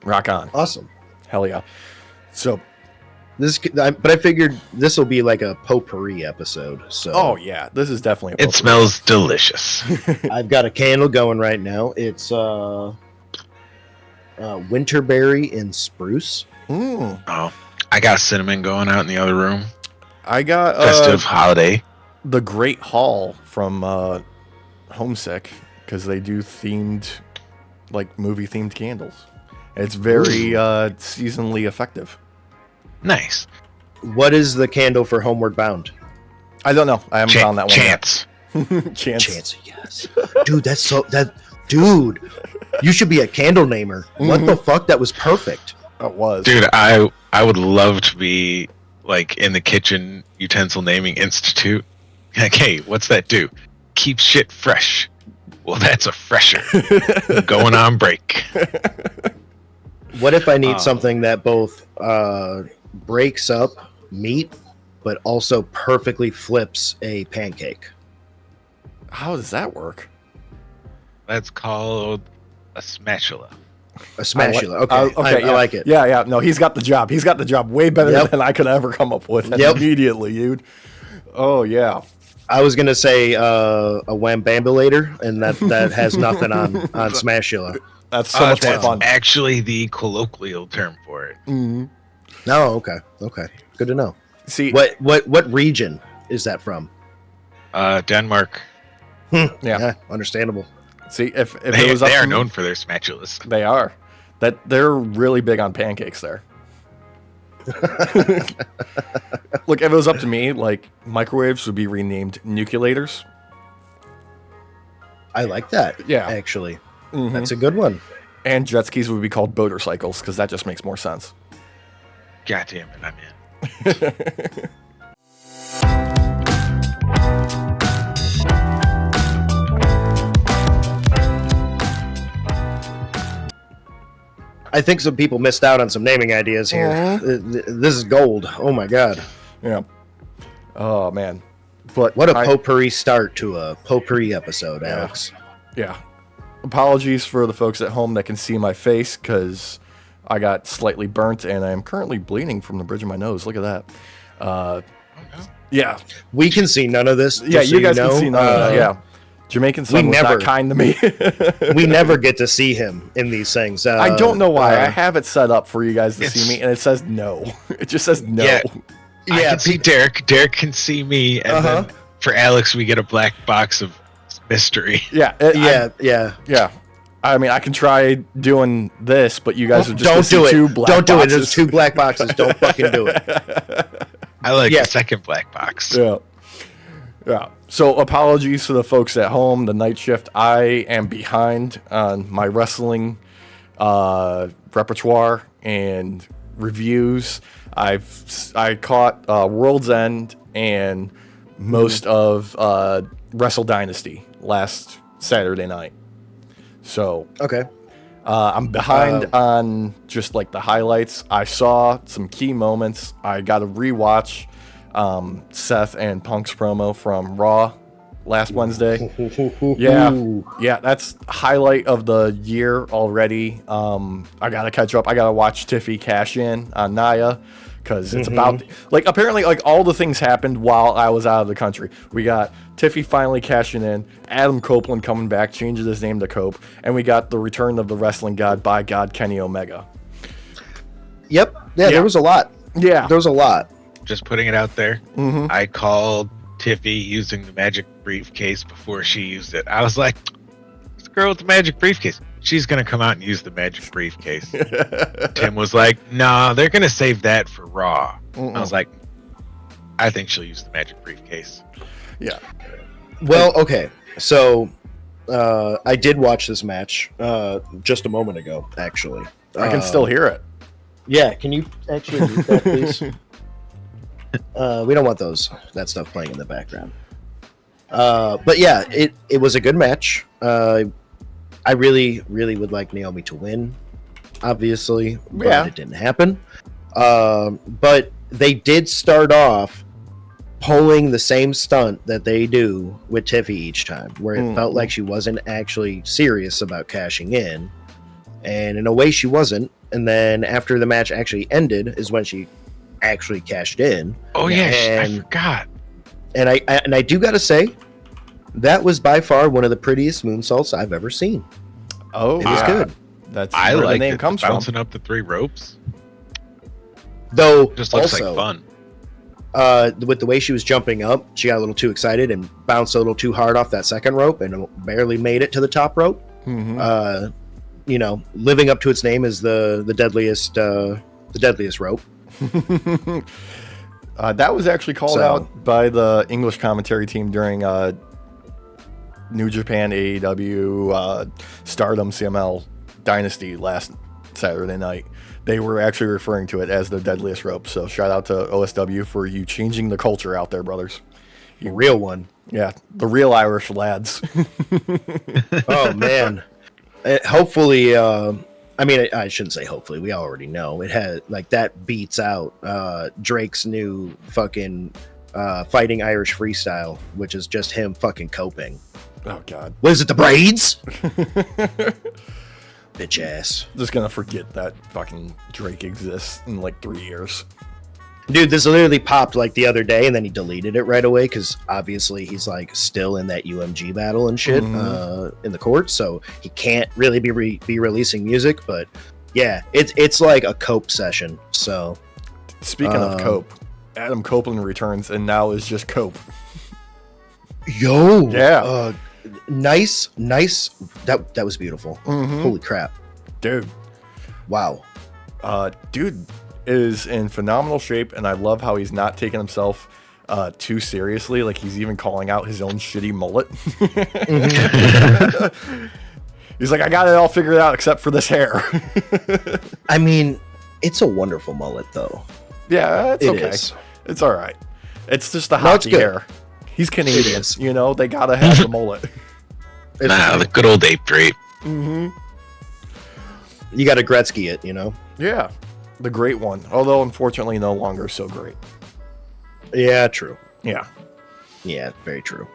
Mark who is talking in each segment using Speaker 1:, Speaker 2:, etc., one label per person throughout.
Speaker 1: Rock on.
Speaker 2: Awesome.
Speaker 1: Hell yeah. So
Speaker 2: but I figured this will be like a potpourri episode. So
Speaker 1: oh yeah, this is definitely
Speaker 3: It smells delicious.
Speaker 2: I've got a candle going right now. It's winterberry and spruce.
Speaker 3: Oh, I got cinnamon going out in the other room.
Speaker 1: I got
Speaker 3: Festive holiday.
Speaker 1: The Great Hall from Homesick, because they do themed, like movie themed candles. It's very seasonally effective.
Speaker 3: Nice.
Speaker 2: What is the candle for Homeward Bound?
Speaker 1: I don't know. I haven't found that one
Speaker 3: Chance.
Speaker 1: yet.
Speaker 2: Chance, yes. Dude, you should be a candle namer. What the fuck? That was perfect.
Speaker 1: It was.
Speaker 3: Dude, I would love to be like in the kitchen utensil naming institute. Like, hey, what's that do? Keep shit fresh. Well, that's a fresher. Going on break.
Speaker 2: What if I need something that both breaks up meat, but also perfectly flips a pancake?
Speaker 1: How does that work?
Speaker 3: That's called a spatula.
Speaker 2: A spatula.
Speaker 1: Okay,
Speaker 2: I like it.
Speaker 1: Yeah. No, he's got the job. He's got the job way better than I could ever come up with immediately, dude. Oh, yeah.
Speaker 2: I was going to say a wham-bambulator, and that has nothing on smashula.
Speaker 1: That's so much more fun.
Speaker 3: Actually the colloquial term for it.
Speaker 1: Mm-hmm.
Speaker 2: No, okay. Good to know.
Speaker 1: See,
Speaker 2: what region is that from?
Speaker 3: Denmark.
Speaker 1: Yeah,
Speaker 2: understandable.
Speaker 1: See, if
Speaker 3: they,
Speaker 1: it was
Speaker 3: they are known for their spatulas.
Speaker 1: They are. They're really big on pancakes there. Look, if it was up to me, like microwaves would be renamed nucleators.
Speaker 2: I like that.
Speaker 1: Yeah,
Speaker 2: actually,
Speaker 1: mm-hmm.
Speaker 2: That's a good one.
Speaker 1: And jet skis would be called motorcycles because that just makes more sense.
Speaker 3: God damn it, I'm in.
Speaker 2: I think some people missed out on some naming ideas here. This is gold. Oh my god.
Speaker 1: Yeah. Oh man. But
Speaker 2: what a potpourri start to a potpourri episode, Alex.
Speaker 1: Yeah. Apologies for the folks at home that can see my face because I got slightly burnt and I am currently bleeding from the bridge of my nose. Look at that. Yeah.
Speaker 2: We can see none of this.
Speaker 1: Yeah, you guys can see none of that. Yeah. Jamaican son was not kind to me.
Speaker 2: We never get to see him in these things.
Speaker 1: I don't know why. I have it set up for you guys to see me, and it says no. It just says no.
Speaker 3: Yeah, I can see Derek. Derek can see me, and then for Alex, we get a black box of mystery.
Speaker 1: Yeah. Yeah. I mean, I can try doing this, but you guys are just
Speaker 2: don't do it.
Speaker 1: Two black
Speaker 2: don't do
Speaker 1: boxes.
Speaker 2: it. There's two black boxes. Don't fucking do it.
Speaker 3: I like the second black box.
Speaker 1: Yeah. Yeah. So apologies to the folks at home. The night shift. I am behind on my wrestling repertoire and reviews. I caught World's End and most of Wrestle Dynasty last Saturday night. So
Speaker 2: okay.
Speaker 1: I'm behind on just like the highlights. I saw some key moments. I got to rewatch Seth and Punk's promo from Raw last Wednesday. Yeah, that's highlight of the year already. I gotta catch up. I gotta watch Tiffy cash in on Nia because it's about like apparently like all the things happened while I was out of the country. We got Tiffy finally cashing in, Adam Copeland coming back, changing his name to Cope, and we got the return of the wrestling god by God Kenny Omega.
Speaker 2: Yep. Yeah, there was a lot.
Speaker 1: Yeah,
Speaker 2: there was a lot.
Speaker 3: Just putting it out there. I called Tiffy using the magic briefcase before she used it. I was like, "This girl with the magic briefcase, she's gonna come out and use the magic briefcase." Tim was like, "Nah, they're gonna save that for Raw." I was like, "I think she'll use the magic briefcase."
Speaker 1: Yeah.
Speaker 2: Well, okay. So I did watch this match just a moment ago. Actually,
Speaker 1: I can still hear it.
Speaker 2: Yeah. Can you actually mute that, please? We don't want that stuff playing in the background. But yeah, it was a good match. I really would like Naomi to win, obviously, but it didn't happen. But they did start off pulling the same stunt that they do with Tiffy each time, where it felt like she wasn't actually serious about cashing in, and in a way she wasn't. and then after the match actually ended is when she actually cashed in.
Speaker 3: Oh yeah, I
Speaker 2: And
Speaker 3: forgot.
Speaker 2: and I do gotta say, that was by far one of the prettiest moonsaults I've ever seen.
Speaker 1: Oh,
Speaker 2: It was good.
Speaker 1: That's
Speaker 3: I
Speaker 1: where
Speaker 3: like
Speaker 1: the name comes from.
Speaker 3: bouncing up the 3 ropes.
Speaker 2: Though
Speaker 3: Just looks
Speaker 2: also,
Speaker 3: like fun.
Speaker 2: with the way she was jumping up, she got a little too excited and bounced a little too hard off that second rope and barely made it to the top rope.
Speaker 1: Mhm.
Speaker 2: You know, living up to its name is the deadliest rope.
Speaker 1: That was actually called
Speaker 2: So-
Speaker 1: out by the English commentary team during New Japan, AEW, Stardom, CML Dynasty last Saturday night. They were actually referring to it as the deadliest rope. So shout out to OSW for you changing the culture out there, brothers.
Speaker 2: The real one.
Speaker 1: Yeah, the real Irish lads.
Speaker 2: Oh man. Hopefully, I mean, I shouldn't say hopefully. We already know it had like that beats out Drake's new fucking fighting Irish freestyle, which is just him fucking coping.
Speaker 1: Oh God,
Speaker 2: What is it? The braids? Bitch ass.
Speaker 1: just gonna forget that fucking Drake exists in like 3 years.
Speaker 2: Dude, this literally popped like the other day, and then he deleted it right away because obviously he's like still in that UMG battle and shit in the court, so he can't really be releasing music. But yeah, it's like a cope session. So
Speaker 1: Speaking of Cope, Adam Copeland returns and now is just Cope.
Speaker 2: yo,
Speaker 1: Yeah.
Speaker 2: nice. That was beautiful. Holy crap,
Speaker 1: Dude,
Speaker 2: wow.
Speaker 1: dude is in phenomenal shape, and I love how he's not taking himself too seriously. Like, he's even calling out his own shitty mullet. He's like, I got it all figured out except for this hair.
Speaker 2: I mean, it's a wonderful mullet though.
Speaker 1: Yeah, it's
Speaker 2: It
Speaker 1: okay.
Speaker 2: is.
Speaker 1: It's all right. It's just the
Speaker 2: No, it's
Speaker 1: hockey
Speaker 2: good.
Speaker 1: hair. He's Canadian,
Speaker 2: is.
Speaker 1: you know. They gotta have the mullet.
Speaker 3: Nah, the good old ape drape.
Speaker 2: You got to Gretzky it, you know.
Speaker 1: Yeah, the great one. Although unfortunately, no longer so great.
Speaker 2: Yeah, true.
Speaker 1: Yeah,
Speaker 2: Yeah, very true.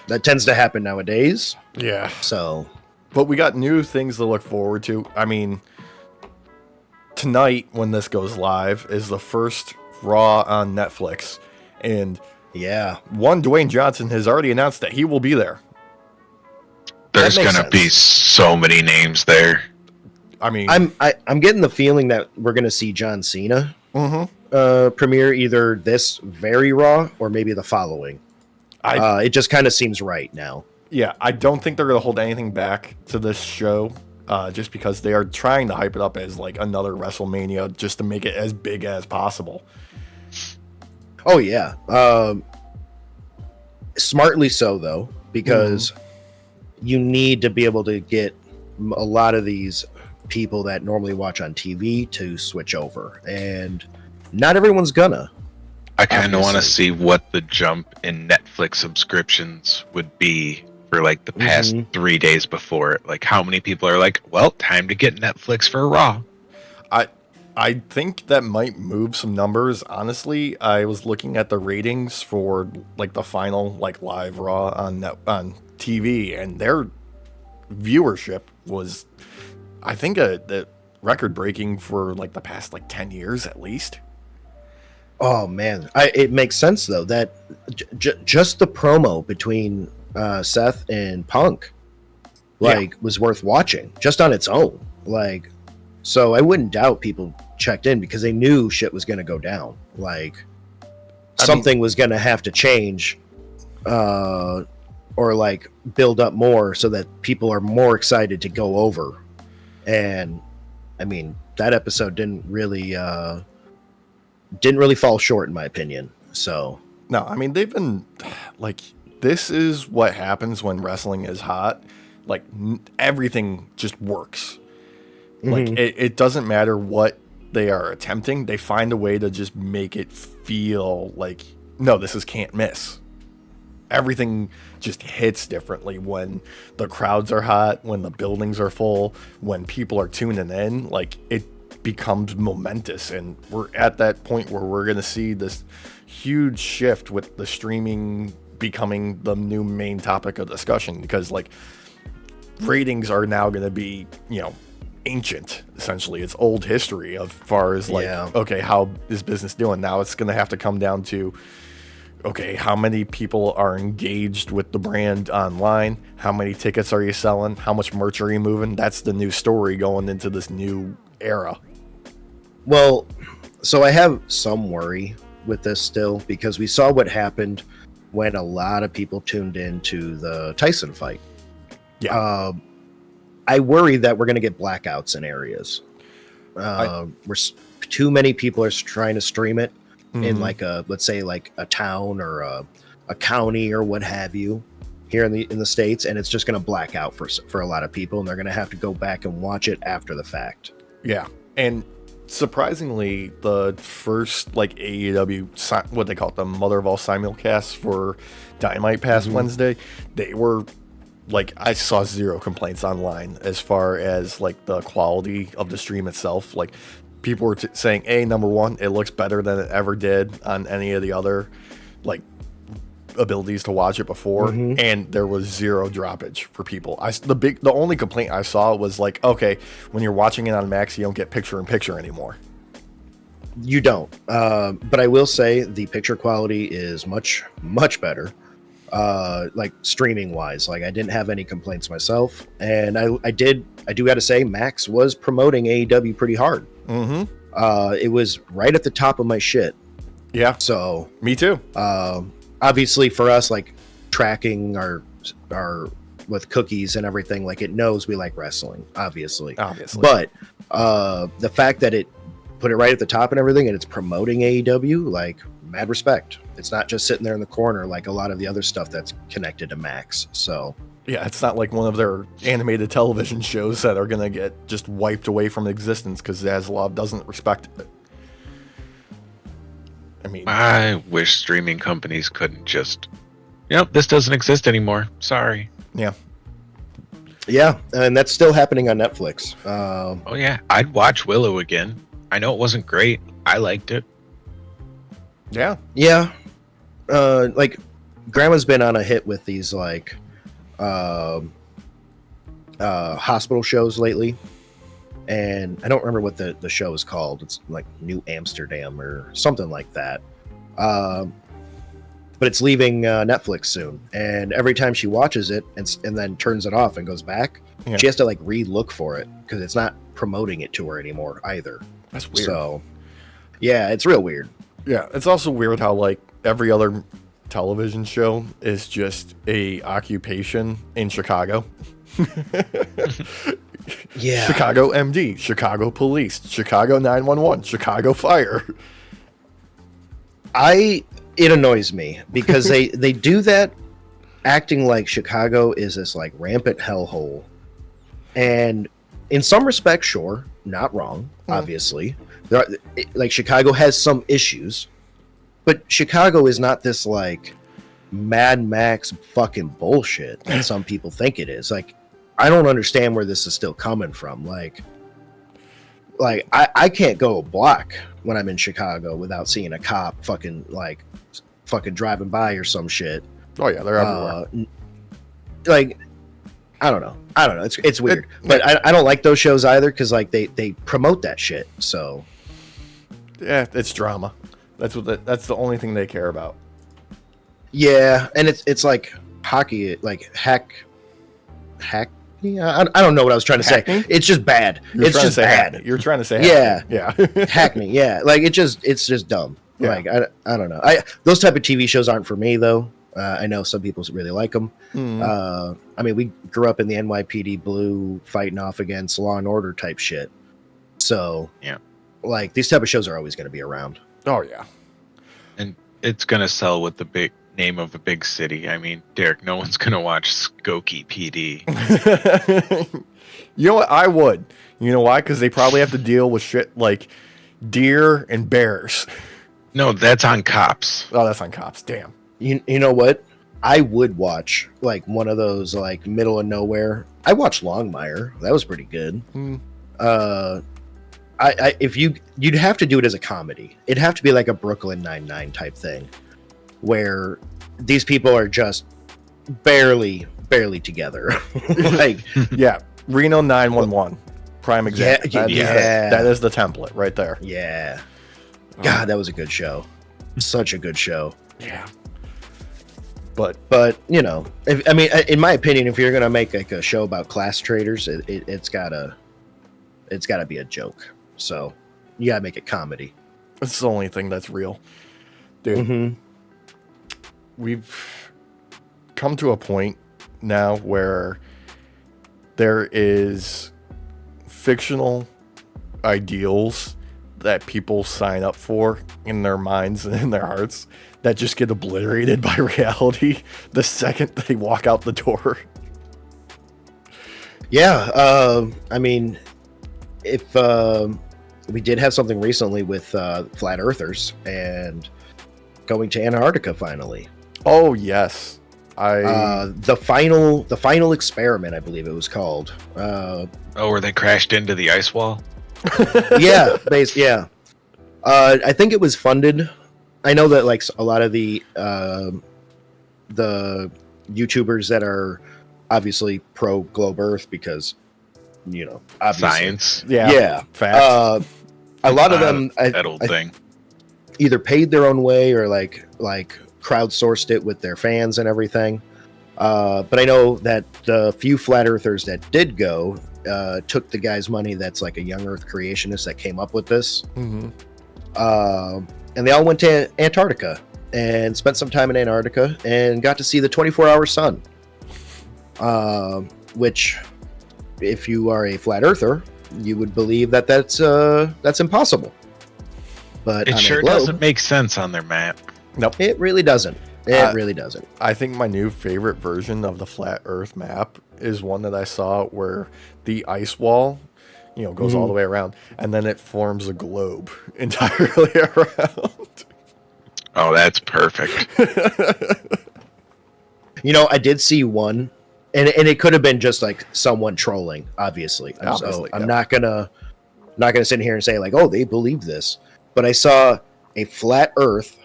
Speaker 2: That tends to happen nowadays.
Speaker 1: yeah.
Speaker 2: So
Speaker 1: But we got new things to look forward to. I mean, tonight when this goes live is the first Raw on Netflix, and
Speaker 2: yeah,
Speaker 1: Dwayne Johnson has already announced that he will be there.
Speaker 3: There's
Speaker 2: makes
Speaker 3: gonna be
Speaker 2: sense.
Speaker 3: so many names there.
Speaker 1: I mean,
Speaker 2: I'm getting the feeling that we're gonna see John Cena premiere either this very Raw or maybe the following. It just kind of seems right now.
Speaker 1: yeah, I don't think they're going to hold anything back to this show, just because they are trying to hype it up as like another WrestleMania, just to make it as big as possible.
Speaker 2: Oh yeah, smartly so though, because you need to be able to get a lot of these people that normally watch on TV to switch over, and not everyone's gonna.
Speaker 3: I kind of want to
Speaker 2: Obviously.
Speaker 3: see what the jump in Netflix subscriptions would be for like the past 3 days before it. Like how many people are like, well, time to get Netflix for Raw.
Speaker 1: I think that might move some numbers. Honestly, I was looking at the ratings for like the final like live Raw on TV, and their viewership was, I think, the record breaking for like the past like 10 years at least.
Speaker 2: Oh man, it makes sense though that just the promo between Seth and Punk, like, was worth watching just on its own. Like, so I wouldn't doubt people checked in because they knew shit was going to go down. Like, something was going to have to change, or like build up more so that people are more excited to go over. And I mean, that episode didn't really fall short in my opinion. So
Speaker 1: No, I mean, they've been like, this is what happens when wrestling is hot. Like, everything just works. Like, it doesn't matter what they are attempting. They find a way to just make it feel like, no, this is can't miss. Everything just hits differently when the crowds are hot, when the buildings are full, when people are tuning in. Like, it becomes momentous, and we're at that point where we're going to see this huge shift with the streaming becoming the new main topic of discussion, because like ratings are now going to be, you know, ancient, essentially. It's old history as far as like, okay, how is business doing? Now it's going to have to come down to, okay, how many people are engaged with the brand online? How many tickets are you selling? How much merch are you moving? That's the new story going into this new era.
Speaker 2: Well, so I have some worry with this still, because we saw what happened when a lot of people tuned into the Tyson fight.
Speaker 1: Yeah.
Speaker 2: I worry that we're going to get blackouts in areas. Too many people are trying to stream it in like let's say like a town or a county or what have you here in the States, and it's just going to black out for a lot of people, and they're going to have to go back and watch it after the fact.
Speaker 1: Yeah. And surprisingly, the first like AEW, what they call it, the mother of all simulcasts for Dynamite past Wednesday, they were like, I saw zero complaints online as far as like the quality of the stream itself. Like, people were saying, number one, it looks better than it ever did on any of the other like abilities to watch it before, and there was zero droppage for people. The only complaint I saw was like, okay, when you're watching it on Max, you don't get picture-in-picture anymore.
Speaker 2: You don't, but I will say the picture quality is much better. Like streaming wise, like I didn't have any complaints myself, and I do got to say Max was promoting AEW pretty hard. It was right at the top of my shit.
Speaker 1: Yeah,
Speaker 2: so
Speaker 1: me too.
Speaker 2: Obviously for us, like tracking our with cookies and everything, like it knows we like wrestling, obviously. But the fact that it put it right at the top and everything, and it's promoting AEW, like, mad respect. It's not just sitting there in the corner like a lot of the other stuff that's connected to Max. So
Speaker 1: yeah, it's not like one of their animated television shows that are gonna get just wiped away from existence because Zaslav doesn't respect it. I mean,
Speaker 3: I wish streaming companies couldn't just, this doesn't exist anymore. Sorry.
Speaker 2: Yeah, and that's still happening on Netflix.
Speaker 3: Oh yeah, I'd watch Willow again. I know it wasn't great. I liked it.
Speaker 1: Yeah.
Speaker 2: Like, Grandma's been on a hit with these like hospital shows lately, and I don't remember what the show is called. It's like New Amsterdam or something like that. But it's leaving Netflix soon, and every time she watches it and then turns it off and goes back, she has to like re-look for it because it's not promoting it to her anymore either.
Speaker 1: That's weird.
Speaker 2: So yeah, it's real weird. Yeah,
Speaker 1: it's also weird how like every other television show is just a occupation in Chicago.
Speaker 2: Yeah.
Speaker 1: Chicago MD, Chicago Police, Chicago 911, Chicago Fire.
Speaker 2: It annoys me because they do that acting like Chicago is this like rampant hellhole. And in some respects, sure, not wrong, obviously. Like Chicago has some issues, but Chicago is not this like Mad Max fucking bullshit that some people think it is. Like, I don't understand where this is still coming from. Like I can't go a block when I'm in Chicago without seeing a cop fucking driving by or some shit.
Speaker 1: Oh yeah, they're everywhere.
Speaker 2: Like, I don't know. It's weird, but I don't like those shows either because like they promote that shit. So
Speaker 1: yeah, it's drama. That's the only thing they care about.
Speaker 2: Yeah, and it's like hockey, like hack. I don't know what I was trying to say. It's just bad. It's just bad.
Speaker 1: You're trying to say
Speaker 2: yeah. Hackney. Yeah, like it's just dumb. Yeah. Like I don't know. Those type of TV shows aren't for me though. I know some people really like them. I mean, we grew up in the NYPD Blue fighting off against Law and Order type shit. So
Speaker 3: yeah,
Speaker 2: like these type of shows are always going to be around.
Speaker 1: Oh yeah,
Speaker 3: and it's going to sell with the big name of a big city. I mean, Derek, no one's going to watch Skokie PD.
Speaker 1: You know what? I would. You know why? Because they probably have to deal with shit like deer and bears.
Speaker 3: No, that's on Cops.
Speaker 1: Oh, that's on Cops. Damn.
Speaker 2: You know what? I would watch like one of those like middle of nowhere. I watched Longmire. That was pretty good. If you'd have to do it as a comedy. It'd have to be like a Brooklyn Nine-Nine type thing, where these people are just barely together. Like
Speaker 1: yeah, Reno 911. Prime example. That is the template right there.
Speaker 2: Yeah. God, that was a good show. Such a good show.
Speaker 1: Yeah.
Speaker 2: But in my opinion, if you're gonna make like a show about class traders, it's gotta be a joke. So you gotta make it comedy.
Speaker 1: It's the only thing that's real, dude.
Speaker 2: Mm-hmm.
Speaker 1: We've come to a point now where there is fictional ideals that people sign up for in their minds and in their hearts that just get obliterated by reality the second they walk out the door.
Speaker 2: Yeah, I mean, if we did have something recently with flat earthers and going to Antarctica finally.
Speaker 1: Oh yes,
Speaker 2: the final experiment, I believe it was called.
Speaker 3: Where they crashed into the ice wall?
Speaker 2: Yeah, yeah. I think it was funded. I know that like a lot of the YouTubers that are obviously pro globe Earth because obviously
Speaker 3: Science.
Speaker 2: Yeah.
Speaker 1: Facts.
Speaker 2: A lot of them
Speaker 3: that old thing
Speaker 2: either paid their own way or like crowdsourced it with their fans and everything. But I know that the few flat earthers that did go took the guy's money that's like a young Earth creationist that came up with this.
Speaker 1: Mm-hmm.
Speaker 2: And they all went to Antarctica and spent some time in Antarctica and got to see the 24-hour sun. Which, if you are a flat earther, you would believe that that's impossible. But
Speaker 3: it sure doesn't make sense on their map.
Speaker 1: Nope.
Speaker 2: It really doesn't. It really doesn't.
Speaker 1: I think my new favorite version of the flat Earth map is one that I saw where the ice wall, goes all the way around, and then it forms a globe entirely around.
Speaker 3: Oh, that's perfect.
Speaker 2: I did see one, and it could have been just like someone trolling, obviously. I'm not gonna sit here and say like, oh, they believe this, but I saw a flat Earth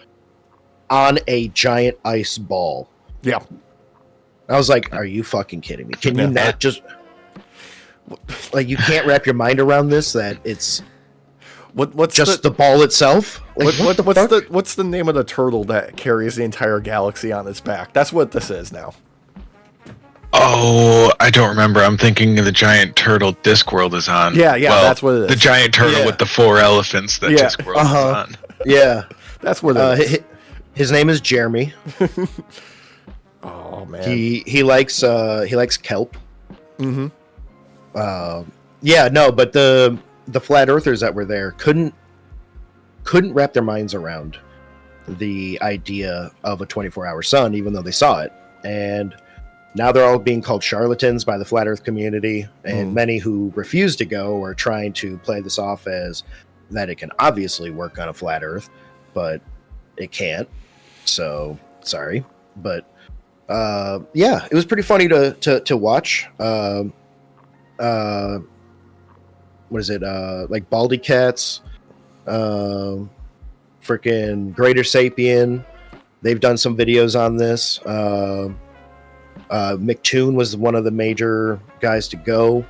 Speaker 2: on a giant ice ball.
Speaker 1: Yeah.
Speaker 2: I was like, are you fucking kidding me? Can you not just like, you can't wrap your mind around this, that it's
Speaker 1: what's
Speaker 2: just the ball itself? Like,
Speaker 1: what's the name of the turtle that carries the entire galaxy on its back? That's what this is now.
Speaker 3: Oh, I don't remember. I'm thinking of the giant turtle Discworld is on.
Speaker 1: Yeah, that's what it is.
Speaker 3: The giant turtle with the 4 elephants that Discworld is on.
Speaker 2: Yeah.
Speaker 1: That's what it is.
Speaker 2: His name is Jeremy.
Speaker 1: Oh man.
Speaker 2: He likes kelp.
Speaker 1: Mm-hmm.
Speaker 2: But the flat earthers that were there couldn't wrap their minds around the idea of a 24-hour sun, even though they saw it. And now they're all being called charlatans by the flat earth community, and many who refuse to go are trying to play this off as that it can obviously work on a flat earth, but it can't. So sorry, but it was pretty funny to watch. What is it? Like Baldy Cats, freaking Greater Sapien. They've done some videos on this. McToon was one of the major guys to go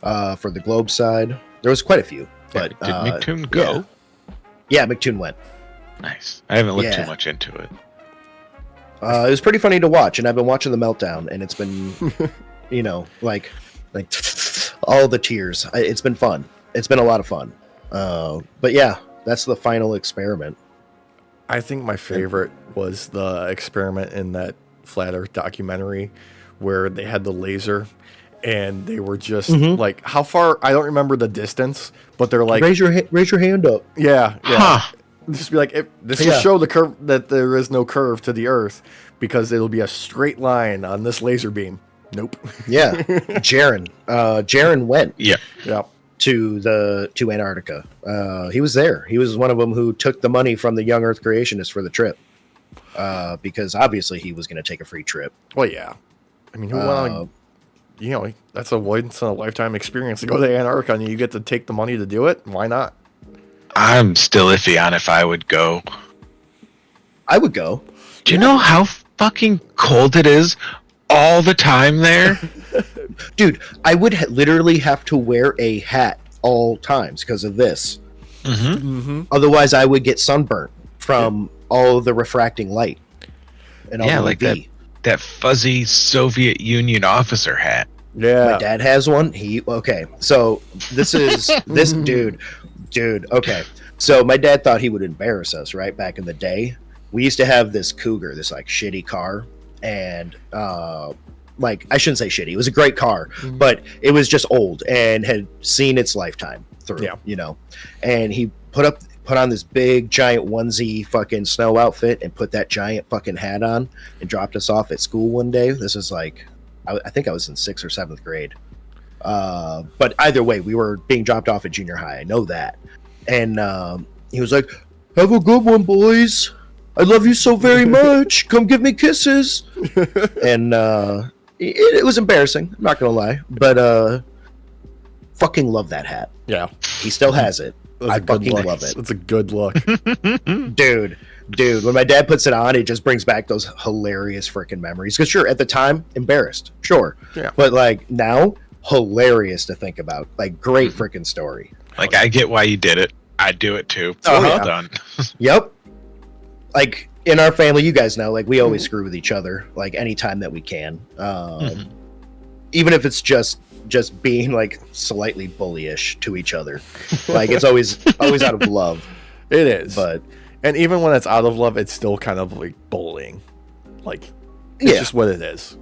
Speaker 2: for the Globe side. There was quite a few. But
Speaker 3: did McToon go?
Speaker 2: Yeah, McToon went.
Speaker 3: Nice. I haven't looked too much into it.
Speaker 2: It was pretty funny to watch, and I've been watching the meltdown, and it's been, like all the tears. It's been fun. It's been a lot of fun. But yeah, that's the final experiment.
Speaker 1: I think my favorite was the experiment in that Flat Earth documentary where they had the laser and they were just like, how far? I don't remember the distance, but they're like,
Speaker 2: raise your hand up.
Speaker 1: Yeah.
Speaker 3: Huh.
Speaker 1: Just be like, this will show the curve, that there is no curve to the Earth because it'll be a straight line on this laser beam. Nope.
Speaker 2: Yeah, Jaron went.
Speaker 3: Yeah.
Speaker 2: To Antarctica. He was there. He was one of them who took the money from the Young Earth Creationists for the trip, because obviously he was going to take a free trip.
Speaker 1: Well, yeah. I mean, who want to? That's a once in a lifetime experience to go to Antarctica, and you get to take the money to do it. Why not?
Speaker 3: I'm still iffy on if I would go.
Speaker 2: I would go.
Speaker 3: Do you know how fucking cold it is all the time there?
Speaker 2: Dude, I would literally have to wear a hat all times because of this. Otherwise, I would get sunburnt from all the refracting light. And all
Speaker 3: Yeah,
Speaker 2: the
Speaker 3: like
Speaker 2: UV.
Speaker 3: that fuzzy Soviet Union officer hat.
Speaker 1: Yeah.
Speaker 2: My dad has one. So this is this dude. Okay, so my dad thought he would embarrass us, right? Back in the day, we used to have this Cougar, this like shitty car, and like I shouldn't say shitty. It was a great car, but it was just old and had seen its lifetime through.
Speaker 1: Yeah.
Speaker 2: You know, and he put on this big giant onesie fucking snow outfit and put that giant fucking hat on and dropped us off at school one day. This is like, I think I was in 6th or 7th grade. But either way, we were being dropped off at junior high. I know that. And he was like, "Have a good one, boys. I love you so very much. Come give me kisses." And it was embarrassing. I'm not going to lie. But fucking love that hat.
Speaker 1: Yeah.
Speaker 2: He still has it. I fucking love it.
Speaker 1: It's a good look.
Speaker 2: Dude, when my dad puts it on, it just brings back those hilarious freaking memories. Because sure, at the time, embarrassed. Sure.
Speaker 1: Yeah.
Speaker 2: But like now, hilarious to think about. Like great freaking story.
Speaker 3: Like, I get why you did it. I do it too.
Speaker 2: Oh,
Speaker 3: Well
Speaker 2: yeah.
Speaker 3: done.
Speaker 2: Yep. Like in our family, you guys know, like we always screw with each other, like anytime that we can. Even if it's just being like slightly bullyish to each other. Like it's always out of love.
Speaker 1: It is.
Speaker 2: But
Speaker 1: and even when it's out of love, it's still kind of like bullying. Like, it's
Speaker 2: yeah.
Speaker 1: just what it is.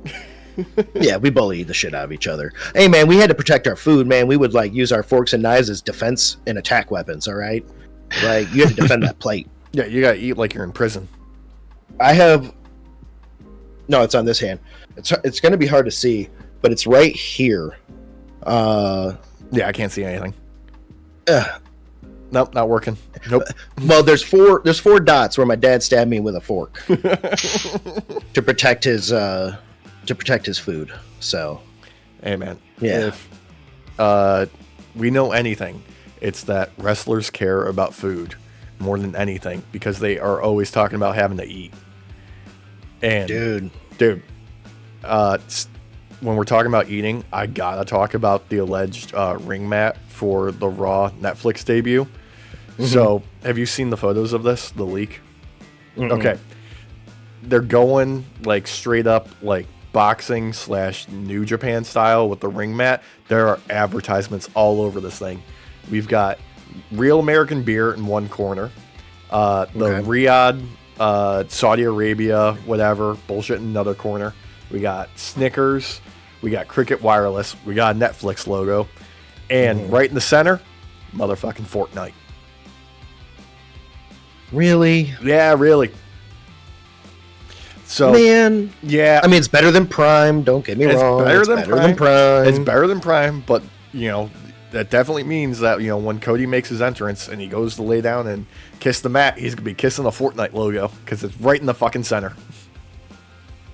Speaker 2: Yeah, we bully the shit out of each other. Hey man, we had to protect our food, man. We would like use our forks and knives as defense and attack weapons, all right? Like you had to defend that plate.
Speaker 1: Yeah, you gotta eat like you're in prison.
Speaker 2: No, it's on this hand. It's gonna be hard to see, but it's right here.
Speaker 1: Yeah, I can't see anything. Nope, not working. Nope.
Speaker 2: Well, there's four dots where my dad stabbed me with a fork to protect his food. So,
Speaker 1: Hey man.
Speaker 2: Yeah.
Speaker 1: If we know anything, it's that wrestlers care about food more than anything because they are always talking about having to eat. And dude, when we're talking about eating, I gotta talk about the alleged ring mat for the Raw Netflix debut. So, have you seen the photos of this? The leak? Okay. They're going like straight up like boxing / New Japan style with the ring mat. There are advertisements all over this thing. We've got Real American Beer in one corner, the Riyadh, Saudi Arabia, whatever bullshit in another corner. We got Snickers, we got Cricket Wireless, we got a Netflix logo, and right in the center, motherfucking Fortnite.
Speaker 2: really,
Speaker 1: Yeah, really. So
Speaker 2: man.
Speaker 1: yeah,
Speaker 2: I mean, it's better than Prime. Don't get me wrong.
Speaker 1: It's better than
Speaker 2: Prime.
Speaker 1: It's better than Prime, but you know that definitely means that when Cody makes his entrance and he goes to lay down and kiss the mat, he's gonna be kissing the Fortnite logo because it's right in the fucking center.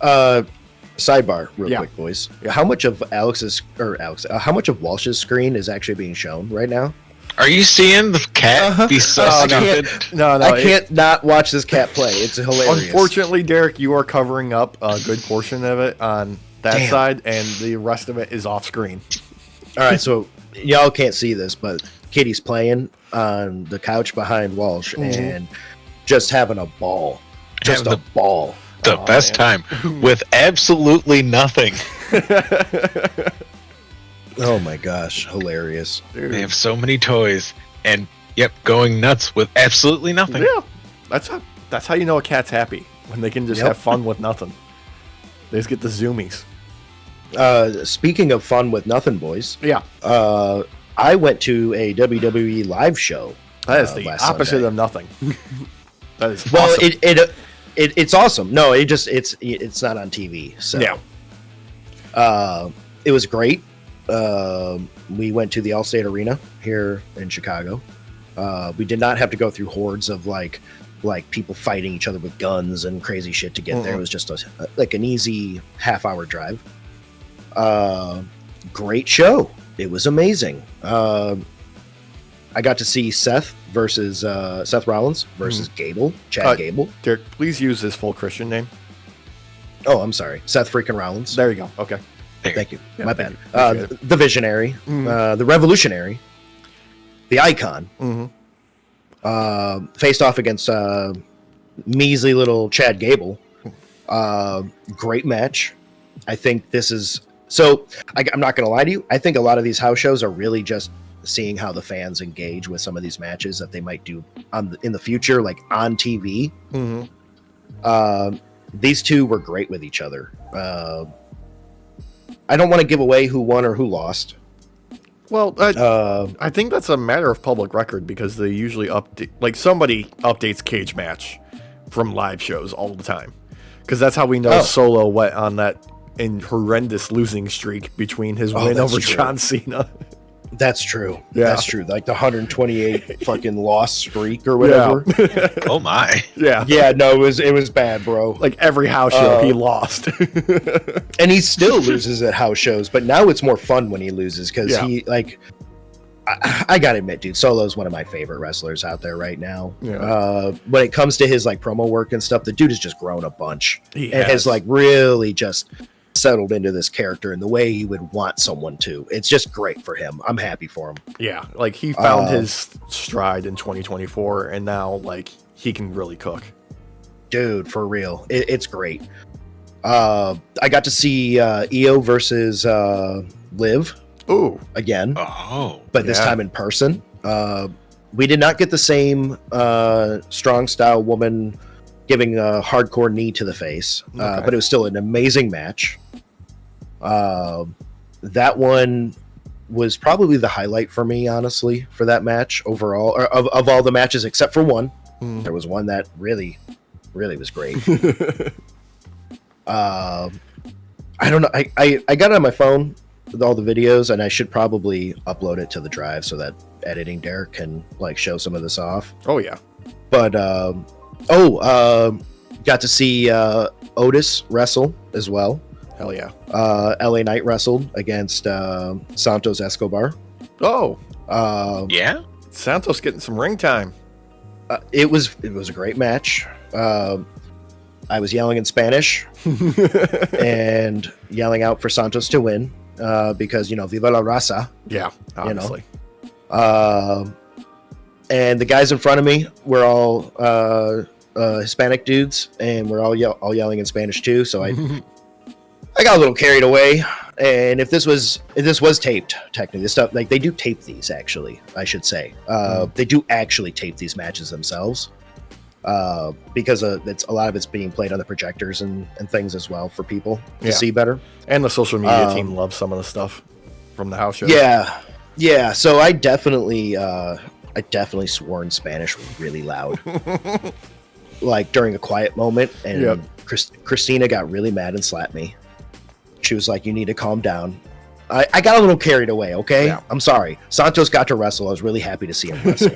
Speaker 2: Sidebar, real
Speaker 1: Yeah.
Speaker 2: quick, boys. How much of how much of Walsh's screen is actually being shown right now?
Speaker 3: Are you seeing the cat be so
Speaker 2: Oh,
Speaker 3: stupid?
Speaker 1: No,
Speaker 2: I can't not watch this cat play. It's hilarious.
Speaker 1: Unfortunately, Derek, you are covering up a good portion of it on that
Speaker 2: Damn.
Speaker 1: side, and the rest of it is off screen.
Speaker 2: All right, so y'all can't see this, but Kitty's playing on the couch behind Walsh and just having a ball. Just
Speaker 3: Having
Speaker 2: a ball.
Speaker 3: The best
Speaker 1: man.
Speaker 3: time with absolutely nothing.
Speaker 2: Oh my gosh, hilarious.
Speaker 1: Dude.
Speaker 3: They have so many toys, and going nuts with absolutely nothing.
Speaker 1: Yeah, that's how you know a cat's happy when they can just have fun with nothing. They just get the zoomies.
Speaker 2: Speaking of fun with nothing, boys.
Speaker 1: Yeah,
Speaker 2: I went to a WWE live show.
Speaker 1: that is the
Speaker 2: last
Speaker 1: opposite
Speaker 2: Sunday.
Speaker 1: of nothing. That is
Speaker 2: Well,
Speaker 1: awesome.
Speaker 2: it's awesome. No, it's not on TV. So
Speaker 1: Yeah.
Speaker 2: It was great. We went to the Allstate Arena here in Chicago. We did not have to go through hordes of like people fighting each other with guns and crazy shit to get there. It was just an easy half-hour drive. Great show. It was amazing. I got to see Seth Rollins versus Chad Gable.
Speaker 1: Derek, please use his full Christian name.
Speaker 2: Oh, I'm sorry, Seth freaking Rollins.
Speaker 1: There you go. Okay.
Speaker 2: Thank you.
Speaker 1: Yeah,
Speaker 2: My
Speaker 1: thank
Speaker 2: bad.
Speaker 1: you. Appreciate
Speaker 2: The visionary, the revolutionary, the icon, faced off against measly little Chad Gable. Great match. I think this is so. I'm not going to lie to you. I think a lot of these house shows are really just seeing how the fans engage with some of these matches that they might do in the future, like on TV. These two were great with each other. I don't want to give away who won or who lost.
Speaker 1: Well, I think that's a matter of public record because they usually update, like somebody updates Cage Match from live shows all the time. Because that's how we know Solo went on that horrendous losing streak between his win over John Cena.
Speaker 2: That's true.
Speaker 1: Yeah.
Speaker 2: That's true. Like the 128 fucking loss streak or whatever.
Speaker 1: Yeah.
Speaker 3: Oh my.
Speaker 1: Yeah.
Speaker 2: Yeah, no, it was bad, bro.
Speaker 1: Like every house show he lost.
Speaker 2: And he still loses at house shows, but now it's more fun when he loses because he like I gotta admit, dude, Solo's one of my favorite wrestlers out there right now.
Speaker 1: Yeah.
Speaker 2: When it comes to his like promo work and stuff, the dude has just grown a bunch.
Speaker 1: He
Speaker 2: and
Speaker 1: has.
Speaker 2: has like really just settled into this character in the way he would want someone to. It's just great for him. I'm happy for him.
Speaker 1: Yeah, like he found his stride in 2024 and now like he can really cook.
Speaker 2: Dude, for real. It's great. I got to see Io versus Liv
Speaker 1: Ooh.
Speaker 2: again.
Speaker 3: Oh.
Speaker 2: But this time in person. We did not get the same strong style woman giving a hardcore knee to the face, but it was still an amazing match. That one was probably the highlight for me, honestly, for that match overall, or of all the matches except for one. There was one that really was great. I don't know. I got it on my phone with all the videos, and I should probably upload it to the drive so that editing Derek can like show some of this off.
Speaker 1: Oh yeah.
Speaker 2: But got to see Otis wrestle as well.
Speaker 1: Hell yeah.
Speaker 2: LA Knight wrestled against Santos Escobar.
Speaker 1: Oh.
Speaker 3: Yeah.
Speaker 1: Santos getting some ring time.
Speaker 2: It was a great match. I was yelling in Spanish and yelling out for Santos to win because Viva la Raza.
Speaker 1: Yeah, obviously.
Speaker 2: And the guys in front of me were all Hispanic dudes, and we're all yelling in Spanish too. So I got a little carried away. And if this was taped, technically, this stuff, like they do tape these, actually, I should say. They do actually tape these matches themselves because it's a lot of it's being played on the projectors and things as well for people to see better.
Speaker 1: And the social media team loves some of the stuff from the house show.
Speaker 2: Yeah. So I definitely swore in Spanish really loud, like during a quiet moment, and Christina got really mad and slapped me. She was like, "You need to calm down." I got a little carried away. Okay,
Speaker 1: Yeah.
Speaker 2: I'm sorry. Santos got to wrestle. I was really happy to see him wrestle.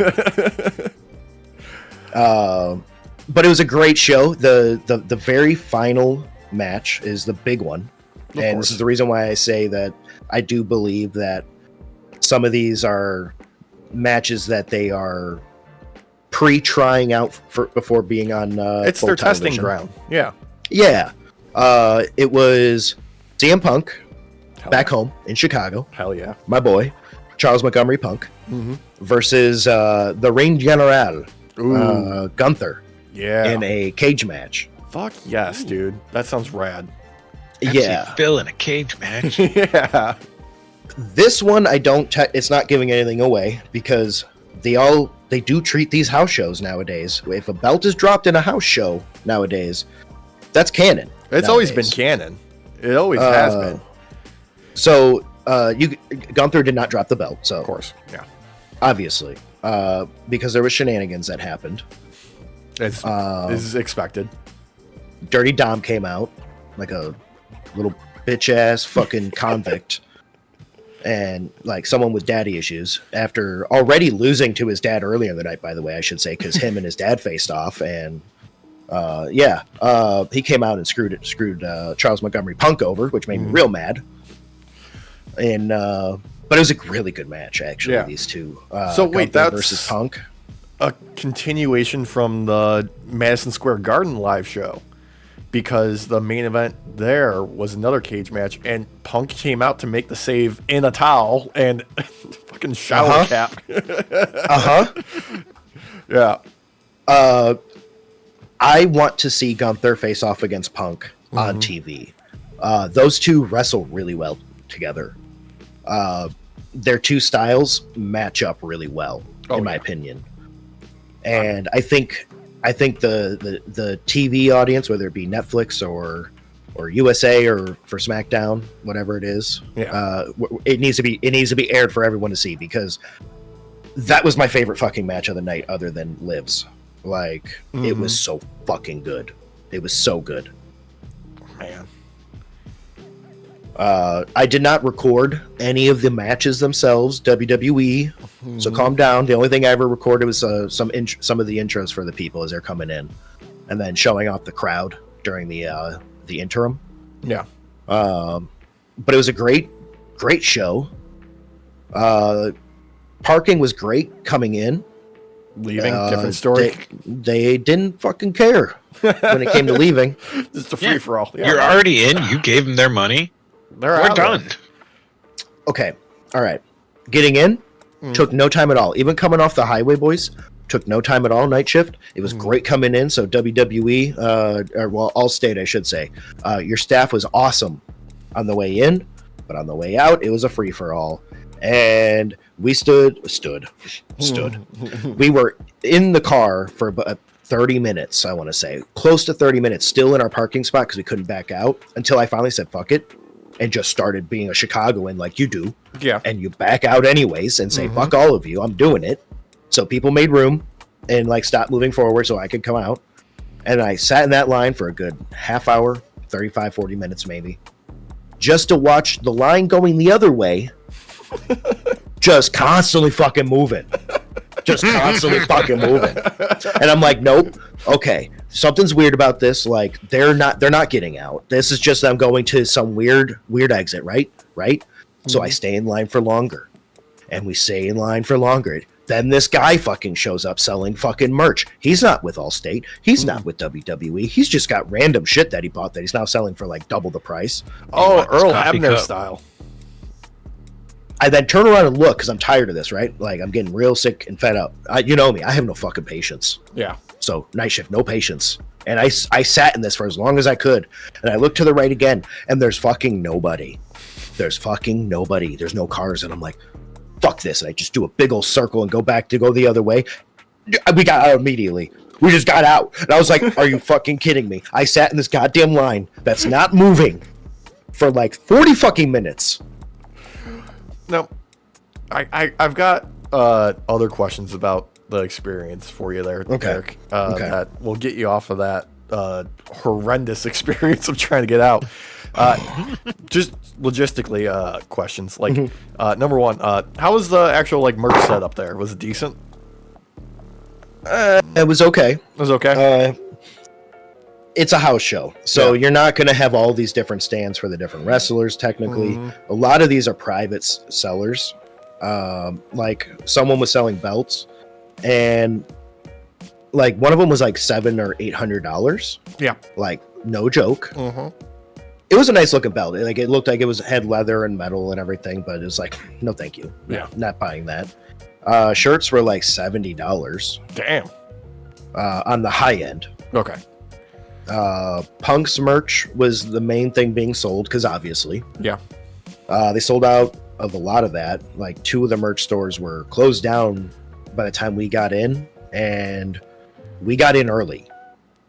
Speaker 2: But it was a great show. The very final match is the big one, and this is the reason why I say that I do believe that some of these are matches that they are pre-trying out before being on.
Speaker 1: It's
Speaker 2: full
Speaker 1: their
Speaker 2: television.
Speaker 1: testing ground. Yeah.
Speaker 2: Yeah. It was CM Punk back
Speaker 1: yeah.
Speaker 2: home in Chicago.
Speaker 1: Hell yeah.
Speaker 2: My boy, Charles Montgomery Punk, versus the Reign General, Gunther, in a cage match.
Speaker 1: Fuck yes, dude. That sounds rad.
Speaker 2: Yeah.
Speaker 3: Phil in a cage match.
Speaker 1: Yeah.
Speaker 2: This one, it's not giving anything away because they do treat these house shows nowadays. If a belt is dropped in a house show nowadays, that's canon.
Speaker 1: It's always been canon. It always has been.
Speaker 2: So Gunther did not drop the belt. So
Speaker 1: Of course. Yeah.
Speaker 2: obviously, because there was shenanigans that happened.
Speaker 1: It's is expected.
Speaker 2: Dirty Dom came out like a little bitch ass fucking convict. And like someone with daddy issues after already losing to his dad earlier in the night, by the way, I should say, because him and his dad faced off. And he came out and screwed Charles Montgomery Punk over, which made me real mad. And but it was a really good match, actually.
Speaker 1: Yeah.
Speaker 2: These two.
Speaker 1: So wait,
Speaker 2: Gunther
Speaker 1: that's
Speaker 2: versus Punk.
Speaker 1: A continuation from the Madison Square Garden live show. because the main event there was another cage match, and Punk came out to make the save in a towel and fucking shower cap. Yeah.
Speaker 2: I want to see Gunther face off against Punk on TV. Those two wrestle really well together. Their two styles match up really well, in my opinion. And I think the TV audience, whether it be Netflix or USA or for SmackDown, whatever it is, it needs to be aired for everyone to see, because that was my favorite fucking match of the night, other than Liv's. Like, it was so fucking good. It was so good.
Speaker 1: Man.
Speaker 2: I did not record any of the matches themselves, WWE. So calm down. The only thing I ever recorded was some of the intros for the people as they're coming in, and then showing off the crowd during the interim.
Speaker 1: Yeah.
Speaker 2: But it was a great show. Parking was great coming in.
Speaker 1: Leaving, different story.
Speaker 2: They didn't fucking care when it came to leaving.
Speaker 1: It's a free for all. Yeah.
Speaker 3: You're already in. You gave them their money. We're done.
Speaker 2: Okay. All right. Getting in took no time at all. Even coming off the highway, boys, took no time at all. Night shift. It was great coming in. So WWE, Allstate, I should say, your staff was awesome on the way in, but on the way out, it was a free for all. And we stood. We were in the car for about 30 minutes, I want to say. Close to 30 minutes, still in our parking spot because we couldn't back out, until I finally said, fuck it, and just started being a Chicagoan like you do.
Speaker 1: Yeah.
Speaker 2: And you back out anyways and say, fuck all of you, I'm doing it. So people made room and like stopped moving forward so I could come out. And I sat in that line for a good half hour, 35, 40 minutes maybe, just to watch the line going the other way. Just constantly fucking moving. And I'm like, nope. Okay, something's weird about this. Like, they're not getting out. This is just them going to some weird exit, right? So I stay in line for longer, and we stay in line for longer. Then this guy fucking shows up selling fucking merch. He's not with Allstate. He's not with WWE. He's just got random shit that he bought that he's now selling for like double the price.
Speaker 1: Oh, Earl Hebner style.
Speaker 2: I then turn around and look because I'm tired of this, right? Like, I'm getting real sick and fed up. You know me. I have no fucking patience.
Speaker 1: Yeah.
Speaker 2: So night shift, no patience. And I sat in this for as long as I could. And I looked to the right again, and there's fucking nobody. There's no cars. And I'm like, fuck this. And I just do a big old circle and go the other way. We got out immediately. We just got out. And I was like, are you fucking kidding me? I sat in this goddamn line that's not moving for like 40 fucking minutes.
Speaker 1: No, I've got other questions about the experience for you there, Eric. That will get you off of that horrendous experience of trying to get out. Just logistically, questions. Like, number one, how was the actual like merch set up there? Was it decent?
Speaker 2: It was okay.
Speaker 1: It was okay.
Speaker 2: It's a house show, so you're not going to have all these different stands for the different wrestlers. Technically, a lot of these are private sellers. Like, someone was selling belts, and like one of them was like $700 or $800. Yeah, like no joke. It was a nice looking belt. Like, it looked like it had leather and metal and everything, but it was like, no, thank you. Yeah, not buying that. Shirts were like $70.
Speaker 1: Damn.
Speaker 2: On the high end.
Speaker 1: Okay.
Speaker 2: Punk's merch was the main thing being sold, because obviously, they sold out of a lot of that. Like, 2 of the merch stores were closed down by the time we got in, and we got in early.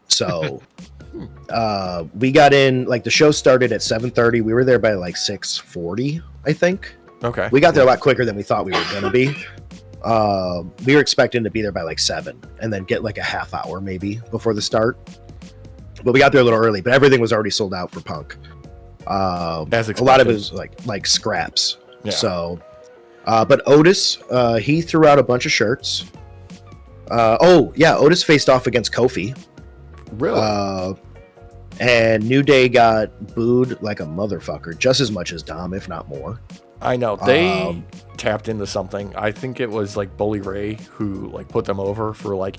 Speaker 2: So we got in, like, the show started at 7:30. We were there by like 6:40, I think.
Speaker 1: Okay.
Speaker 2: We got there a lot quicker than we thought we were going to be. We were expecting to be there by like 7 and then get like a half hour maybe before the start. But we got there a little early, but everything was already sold out for Punk.
Speaker 1: As expected.
Speaker 2: A lot of it was like scraps. Yeah. So, but Otis, he threw out a bunch of shirts. Otis faced off against Kofi.
Speaker 1: Really?
Speaker 2: And New Day got booed like a motherfucker, just as much as Dom, if not more.
Speaker 1: I know. They tapped into something. I think it was like Bully Ray who like put them over for like,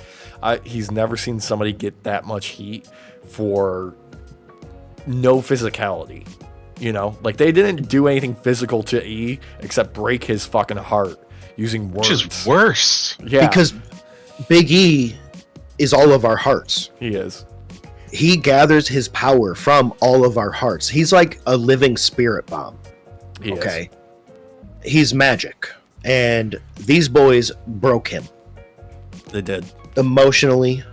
Speaker 1: he's never seen somebody get that much heat for no physicality. You know, like they didn't do anything physical to E except break his fucking heart using words.
Speaker 3: Which is worse.
Speaker 1: Yeah,
Speaker 2: Because Big E is all of our hearts.
Speaker 1: he is.
Speaker 2: He gathers his power from all of our hearts. He's like a living spirit bomb.
Speaker 1: He
Speaker 2: Okay. He's magic. And these boys broke him
Speaker 1: is. They did.
Speaker 2: emotionally,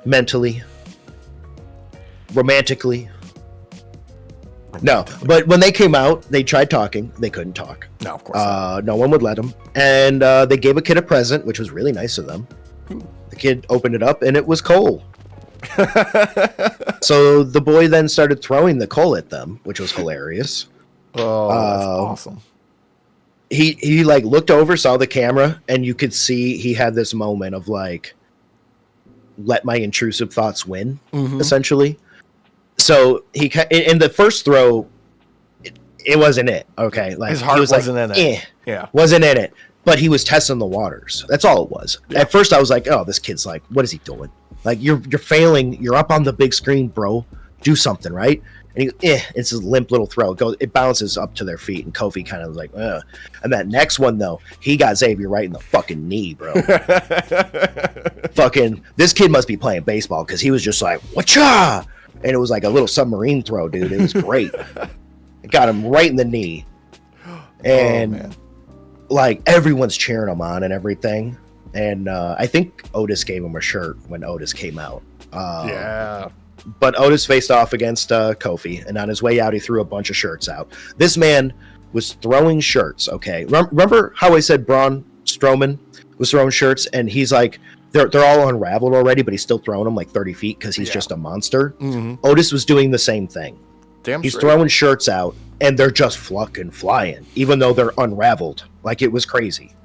Speaker 2: mentally, romantically. No, but when they came out, they tried talking. They couldn't talk.
Speaker 1: No, of course not.
Speaker 2: No one would let them. And they gave a kid a present, which was really nice of them. The kid opened it up, and it was coal. So the boy then started throwing the coal at them, which was hilarious.
Speaker 1: Oh, that's awesome.
Speaker 2: He like looked over, saw the camera, and you could see he had this moment of like, let my intrusive thoughts win, essentially. So he in the first throw, it wasn't it. Okay, like
Speaker 1: His heart
Speaker 2: he was
Speaker 1: wasn't
Speaker 2: like,
Speaker 1: in it. Yeah.
Speaker 2: wasn't in it. But he was testing the waters. That's all it was.
Speaker 1: Yeah.
Speaker 2: At first, I was like, "Oh, this kid's like, what is he doing? Like, you're failing. You're up on the big screen, bro. Do something, right?" And it's a limp little throw. It bounces up to their feet, and Kofi kind of was like, ugh. And that next one though, he got Xavier right in the fucking knee, bro. Fucking, this kid must be playing baseball because he was just like, whatcha? And it was like a little submarine throw, dude. It was great. It got him right in the knee, and like everyone's cheering him on and everything. And I think Otis gave him a shirt when Otis came out.
Speaker 1: Yeah.
Speaker 2: But Otis faced off against Kofi, and on his way out, he threw a bunch of shirts out. This man was throwing shirts, okay? Remember how I said Braun Strowman was throwing shirts, and he's like, they're all unraveled already, but he's still throwing them like 30 feet because he's just a monster? Otis was doing the same thing.
Speaker 1: Damn
Speaker 2: He's
Speaker 1: straight.
Speaker 2: throwing shirts out, and they're just fucking flying, even though they're unraveled. Like, it was crazy.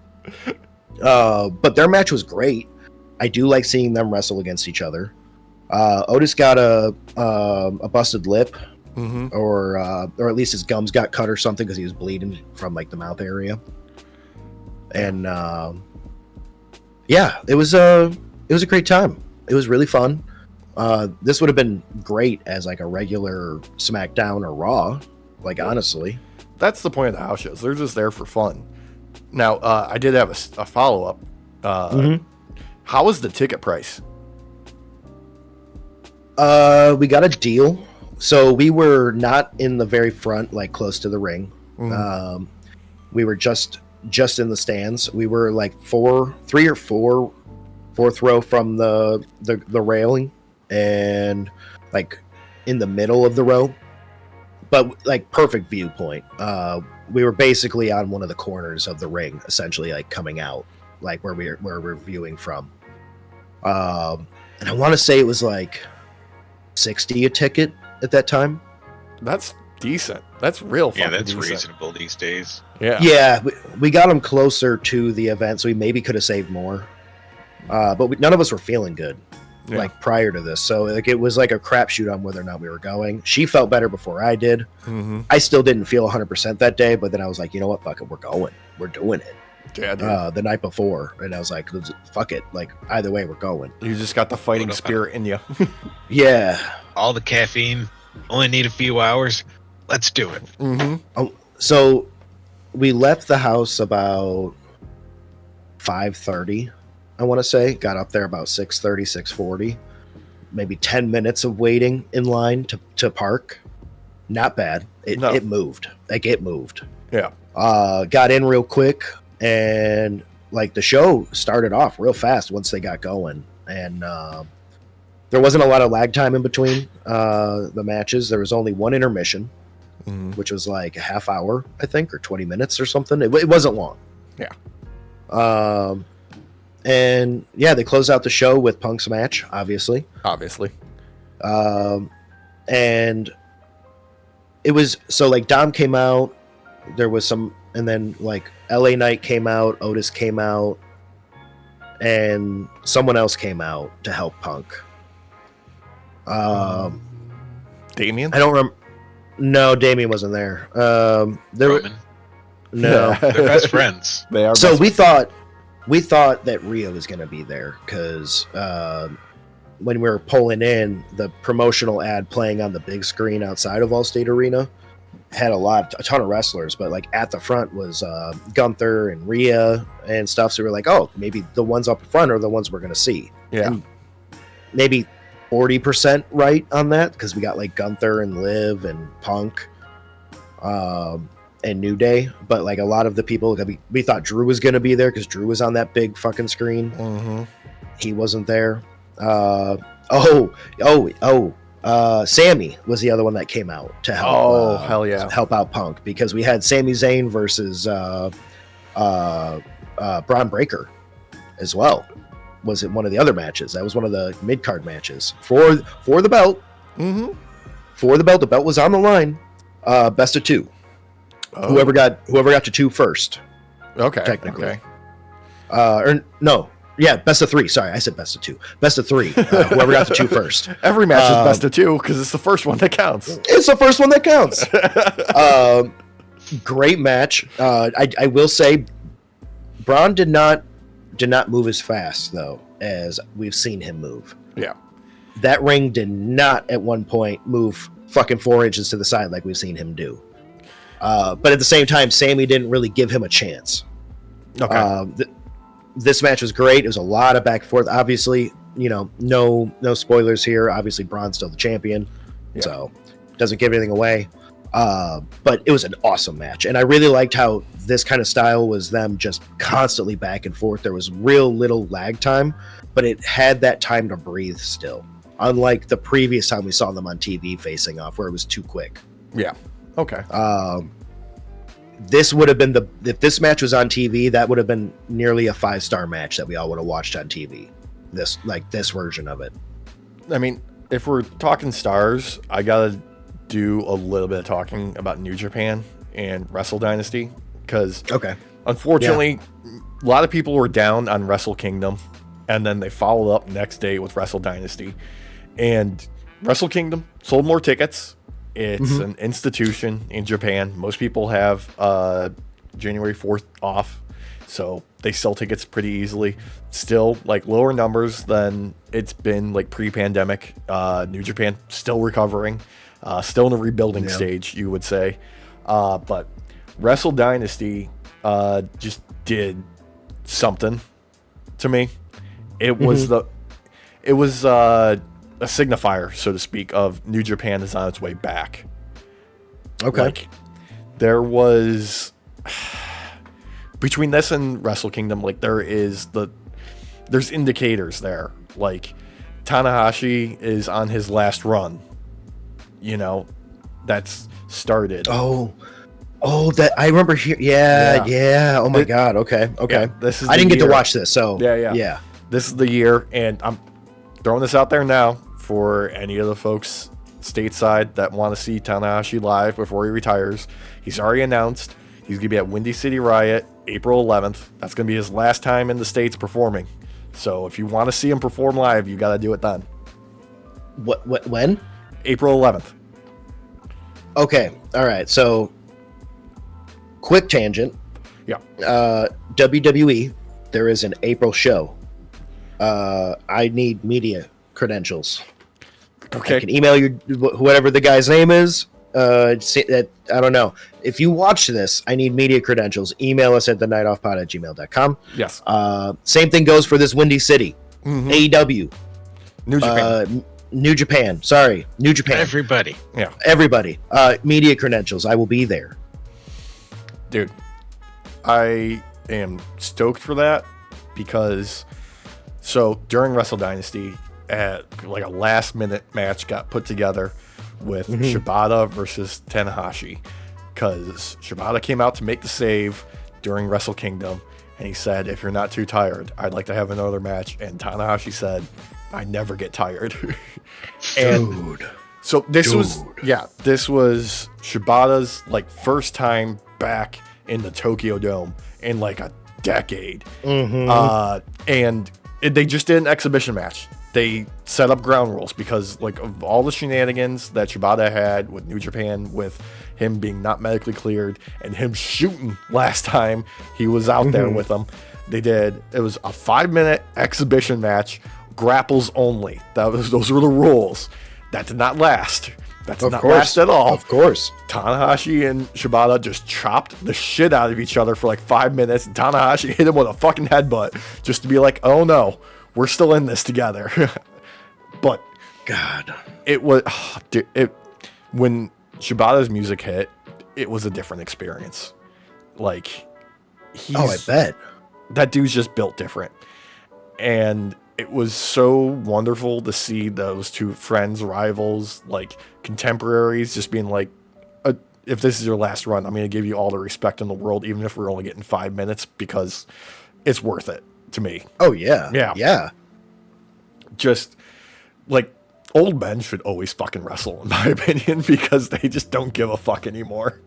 Speaker 2: But their match was great. I do like seeing them wrestle against each other. Otis got a busted lip, or at least his gums got cut or something because he was bleeding from like the mouth area. And yeah, it was a great time. It was really fun. This would have been great as like a regular SmackDown or Raw. Like, honestly,
Speaker 1: That's the point of the house shows. They're just there for fun. Now, I did have a follow up. How was the ticket price?
Speaker 2: We got a deal. So we were not in the very front, like close to the ring. We were just in the stands. We were like fourth row from the railing, and like in the middle of the row, but like perfect viewpoint. We were basically on one of the corners of the ring, essentially like coming out, like where we're viewing from. And I want to say it was like $60 a ticket at that time.
Speaker 1: That's decent. That's real fucking
Speaker 3: Yeah, that's
Speaker 1: decent.
Speaker 3: reasonable these days.
Speaker 1: Yeah.
Speaker 2: We got them closer to the event, so we maybe could have saved more. But none of us were feeling good, like prior to this. So like it was like a crapshoot on whether or not we were going. She felt better before I did. I still didn't feel 100% that day, but then I was like, you know what, fuck it, we're going. We're doing it.
Speaker 1: Yeah, dude.
Speaker 2: The night before, and I was like, fuck it. Like either way, we're going.
Speaker 1: You just got the fighting spirit in you.
Speaker 2: Yeah.
Speaker 3: All the caffeine, only need a few hours. Let's do it.
Speaker 2: So we left the house about 5:30, I want to say. Got up there about 6:30, 6:40. Maybe 10 minutes of waiting in line to park. Not bad. It moved. Like, it moved.
Speaker 1: Yeah.
Speaker 2: Got in real quick, and like the show started off real fast once they got going. And there wasn't a lot of lag time in between the matches. There was only one intermission, which was like a half hour, I think, or 20 minutes or something. It wasn't long.
Speaker 1: Yeah.
Speaker 2: And yeah, they closed out the show with Punk's match, obviously. And it was, so like Dom came out, there was some, and then like LA Knight came out, Otis came out, and someone else came out to help Punk.
Speaker 1: Damien?
Speaker 2: I don't remember. No, Damien wasn't there.
Speaker 3: Roman.
Speaker 2: No.
Speaker 3: They're best friends.
Speaker 1: They are.
Speaker 2: So we thought that Rhea was going to be there because when we were pulling in, the promotional ad playing on the big screen outside of Allstate Arena had a ton of wrestlers, but like at the front was Gunther and Rhea and stuff. So we were like, oh, maybe the ones up front are the ones we're going to see.
Speaker 1: Yeah.
Speaker 2: And maybe 40% right on that, because we got like Gunther and Liv and Punk and New Day. But like a lot of the people, we thought Drew was going to be there because Drew was on that big fucking screen.
Speaker 1: Mm-hmm.
Speaker 2: He wasn't there. Sammy was the other one that came out to help.
Speaker 1: Oh, hell yeah.
Speaker 2: Help out Punk, because we had Sami Zayn versus Braun Breaker as well. Was it one of the other matches? That was one of the mid-card matches for the belt.
Speaker 1: Mm-hmm.
Speaker 2: For the belt. The belt was on the line. Best of 2.
Speaker 1: Oh.
Speaker 2: Whoever got to 2 first.
Speaker 1: Okay.
Speaker 2: Technically.
Speaker 1: Okay.
Speaker 2: Best of 3. Sorry, I said best of 2. Best of 3. Whoever got to 2 first.
Speaker 1: Every match is best of 2 because it's the first one that counts.
Speaker 2: It's the first one that counts. Great match. I will say, Braun did not move as fast though as we've seen him move.
Speaker 1: Yeah.
Speaker 2: That ring did not at one point move fucking 4 inches to the side like we've seen him do. But at the same time, Sammy didn't really give him a chance.
Speaker 1: Okay.
Speaker 2: This match was great. It was a lot of back and forth. Obviously, no spoilers here. Obviously, Braun's still the champion, so doesn't give anything away. But it was an awesome match, and I really liked how this kind of style was them just constantly back and forth. There was real little lag time, but it had that time to breathe still. Unlike the previous time we saw them on TV facing off, where it was too quick.
Speaker 1: Yeah. Okay.
Speaker 2: This would have been if this match was on TV, that would have been nearly a 5-star match that we all would have watched on TV. This version of it.
Speaker 1: I mean, if we're talking stars, I gotta do a little bit of talking about New Japan and Wrestle Dynasty, because unfortunately, a lot of people were down on Wrestle Kingdom, and then they followed up next day with Wrestle Dynasty, and Wrestle Kingdom sold more tickets. It's an institution in Japan. Most people have January 4th off, so they sell tickets pretty easily. Still, like, lower numbers than it's been like pre-pandemic. New Japan still recovering, still in a rebuilding stage, you would say. But Wrestle Dynasty just did something to me. It was a signifier, so to speak, of New Japan is on its way back.
Speaker 2: Okay.
Speaker 1: Like, there was between this and Wrestle Kingdom, like, there's indicators there. Like, Tanahashi is on his last run. That's started.
Speaker 2: Oh, that I remember here. Yeah. Oh my God. Okay.
Speaker 1: Yeah, this is
Speaker 2: I didn't
Speaker 1: year.
Speaker 2: get to watch this, so
Speaker 1: yeah. This is the year, and I'm throwing this out there now for any of the folks stateside that want to see Tanahashi live before he retires. He's already announced he's going to be at Windy City Riot April 11th. That's going to be his last time in the States performing. So if you want to see him perform live, you got to do it then.
Speaker 2: When?
Speaker 1: April 11th.
Speaker 2: Okay. All right. So, quick tangent.
Speaker 1: Yeah.
Speaker 2: WWE, there is an April show. I need media credentials.
Speaker 1: Okay.
Speaker 2: I can email you whatever the guy's name is. I don't know. If you watch this, I need media credentials. Email us at thenightoffpod@gmail.com.
Speaker 1: Yes.
Speaker 2: Same thing goes for this Windy City. AEW.
Speaker 1: New Japan.
Speaker 2: New Japan. Sorry. New Japan.
Speaker 3: Everybody.
Speaker 1: Yeah.
Speaker 2: Everybody. Media credentials. I will be there.
Speaker 1: Dude, I am stoked for that because during Wrestle Dynasty, like a last minute match got put together with Shibata versus Tanahashi, because Shibata came out to make the save during Wrestle Kingdom, and he said, if you're not too tired, I'd like to have another match. And Tanahashi said, I never get tired.
Speaker 2: Dude.
Speaker 1: So this was Shibata's like first time back in the Tokyo Dome in like a decade. And they just did an exhibition match. They set up ground rules because, like, of all the shenanigans that Shibata had with New Japan, with him being not medically cleared and him shooting last time he was out there with them, it was a 5-minute exhibition match. grapples only. Those were the rules. That did not last. That did not
Speaker 2: course.
Speaker 1: last at all.
Speaker 2: Of course.
Speaker 1: Tanahashi and Shibata just chopped the shit out of each other for like 5 minutes. And Tanahashi hit him with a fucking headbutt just to be like, oh no, we're still in this together. But
Speaker 2: God,
Speaker 1: it was when Shibata's music hit, it was a different experience. Like,
Speaker 2: I bet.
Speaker 1: That dude's just built different. And it was so wonderful to see those two friends, rivals, like contemporaries, just being like, if this is your last run, I'm going to give you all the respect in the world, even if we're only getting 5 minutes, because it's worth it to me.
Speaker 2: Oh, yeah.
Speaker 1: Yeah.
Speaker 2: Yeah.
Speaker 1: Just like old men should always fucking wrestle, in my opinion, because they just don't give a fuck anymore.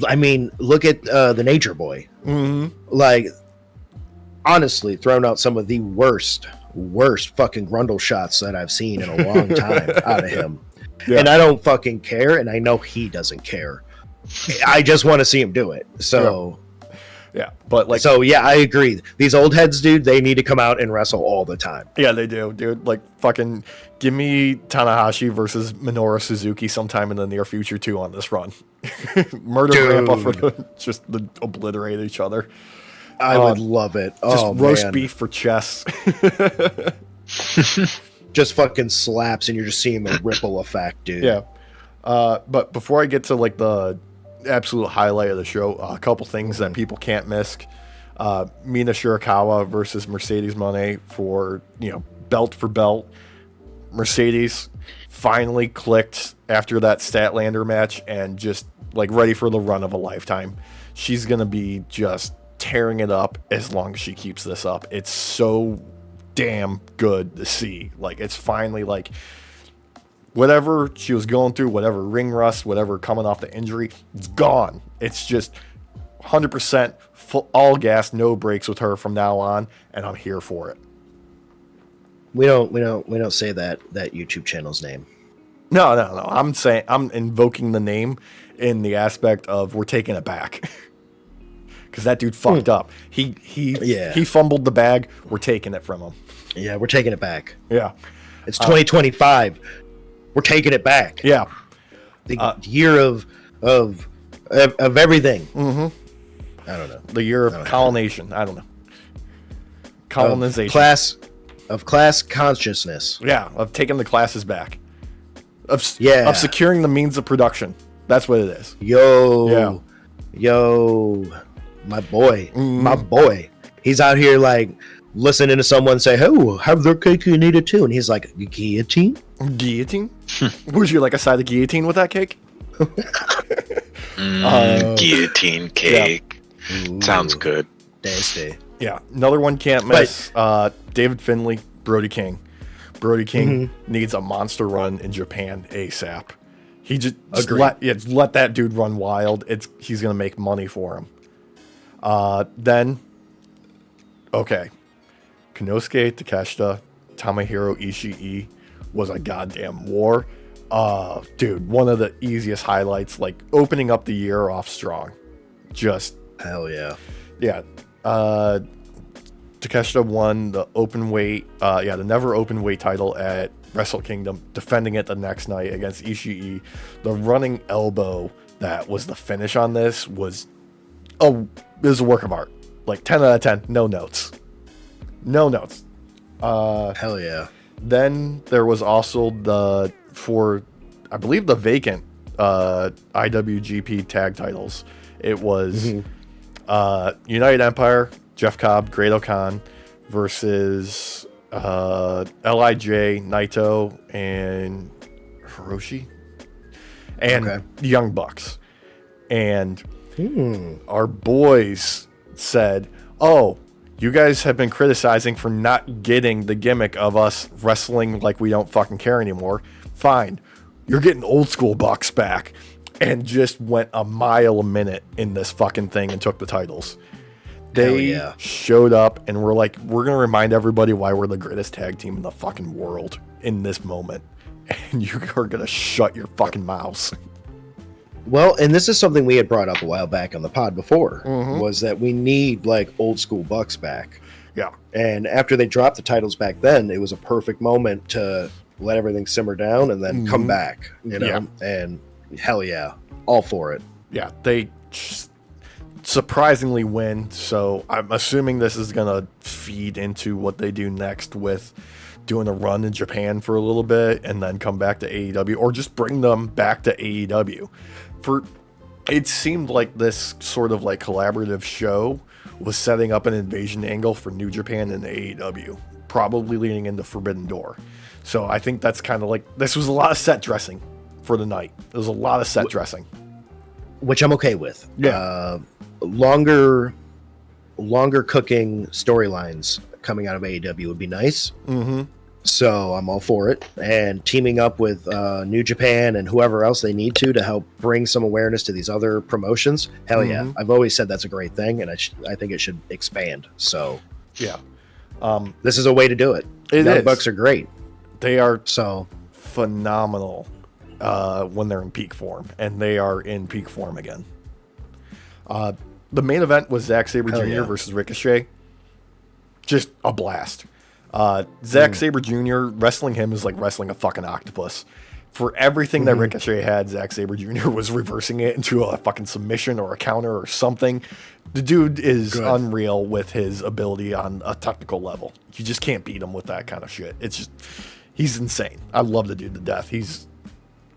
Speaker 2: I mean, look at the Nature Boy.
Speaker 1: Mm-hmm.
Speaker 2: Like, honestly, thrown out some of the worst fucking grundle shots that I've seen in a long time out of him. Yeah. And I don't fucking care, and I know he doesn't care. I just want to see him do it. So,
Speaker 1: yeah, but like,
Speaker 2: so yeah, I agree. These old heads, dude, they need to come out and wrestle all the time.
Speaker 1: Yeah, they do, dude. Like, fucking give me Tanahashi versus Minoru Suzuki sometime in the near future too on this run. Murder Grandpa for just obliterate each other.
Speaker 2: I would love it.
Speaker 1: Just roast beef for chess.
Speaker 2: Just fucking slaps, and you're just seeing the ripple effect, dude.
Speaker 1: Yeah. But before I get to like the absolute highlight of the show, a couple things that people can't miss. Mina Shirakawa versus Mercedes Moné for, belt for belt. Mercedes finally clicked after that Statlander match and just like ready for the run of a lifetime. She's going to be just tearing it up as long as she keeps this up. It's so damn good to see. Like, it's finally like whatever she was going through, whatever ring rust, whatever coming off the injury, it's gone. It's just 100% full, all gas, no brakes with her from now on, and I'm here for it.
Speaker 2: We don't say that YouTube channel's name.
Speaker 1: No. I'm invoking the name in the aspect of we're taking it back. Because that dude fucked up. He fumbled the bag. We're taking it from him.
Speaker 2: Yeah, we're taking it back.
Speaker 1: Yeah.
Speaker 2: It's 2025. We're taking it back.
Speaker 1: Yeah.
Speaker 2: The year of everything.
Speaker 1: Mm-hmm. I don't know. The year of colonization. I don't know. Colonization.
Speaker 2: Of class consciousness.
Speaker 1: Yeah, of taking the classes back. Of securing the means of production. That's what it is.
Speaker 2: Yo, my boy. He's out here like listening to someone say, "Oh, have their cake and eat it too," and he's like, "Guillotine?
Speaker 1: Guillotine? Would you like a side of guillotine with that cake?"
Speaker 3: Guillotine cake.
Speaker 2: Yeah.
Speaker 3: Sounds good.
Speaker 2: Tasty.
Speaker 1: Yeah, another one can't miss. David Finlay, Brody King. Brody King needs a monster run in Japan ASAP. He just let that dude run wild. He's gonna make money for him. Then, okay, Konosuke Takeshita, Tomohiro Ishii was a goddamn war. Dude, one of the easiest highlights, like opening up the year off strong. Just
Speaker 2: hell yeah.
Speaker 1: Yeah. Takeshita won the the never open weight title at Wrestle Kingdom, defending it the next night against Ishii. The running elbow that was the finish on this was a work of art. Like 10 out of 10, no notes. No notes.
Speaker 2: Hell yeah.
Speaker 1: Then there was also the vacant IWGP tag titles. It was United Empire, Jeff Cobb, Great-O-Khan versus LIJ, Naito, and Hiroshi, and the Young Bucks. And our boys said, "Oh, you guys have been criticizing for not getting the gimmick of us wrestling like we don't fucking care anymore. Fine, you're getting old school Bucks back." And just went a mile a minute in this fucking thing and took the titles. They showed up and were like, we're going to remind everybody why we're the greatest tag team in the fucking world in this moment. And you are going to shut your fucking mouths.
Speaker 2: Well, and this is something we had brought up a while back on the pod before, was that we need like old school Bucks back.
Speaker 1: Yeah.
Speaker 2: And after they dropped the titles back then, it was a perfect moment to let everything simmer down and then come back, you know?
Speaker 1: Yeah.
Speaker 2: And hell yeah, all for it.
Speaker 1: Yeah, they surprisingly win, so I'm assuming this is going to feed into what they do next with doing a run in Japan for a little bit and then come back to AEW, or just bring them back to AEW. It seemed like this sort of like collaborative show was setting up an invasion angle for New Japan and AEW, probably leading into Forbidden Door. So I think that's kind of like, this was a lot of set dressing for the night. There was a lot of set dressing.
Speaker 2: Which I'm okay with.
Speaker 1: Yeah.
Speaker 2: Longer cooking storylines coming out of AEW would be nice.
Speaker 1: Mm-hmm.
Speaker 2: So I'm all for it. And teaming up with New Japan and whoever else they need to help bring some awareness to these other promotions. Hell yeah. I've always said that's a great thing, and I think it should expand. So
Speaker 1: yeah.
Speaker 2: This is a way to do it. Young Bucks are great.
Speaker 1: They are
Speaker 2: so
Speaker 1: phenomenal when they're in peak form, and they are in peak form again. The main event was Zack Sabre Jr. versus Ricochet. Just a blast. Zack Sabre Jr., wrestling him is like wrestling a fucking octopus. For everything that Ricochet had, Zack Sabre Jr. was reversing it into a fucking submission or a counter or something. The dude is unreal with his ability on a technical level. You just can't beat him with that kind of shit. It's just, he's insane. I love the dude to death. He's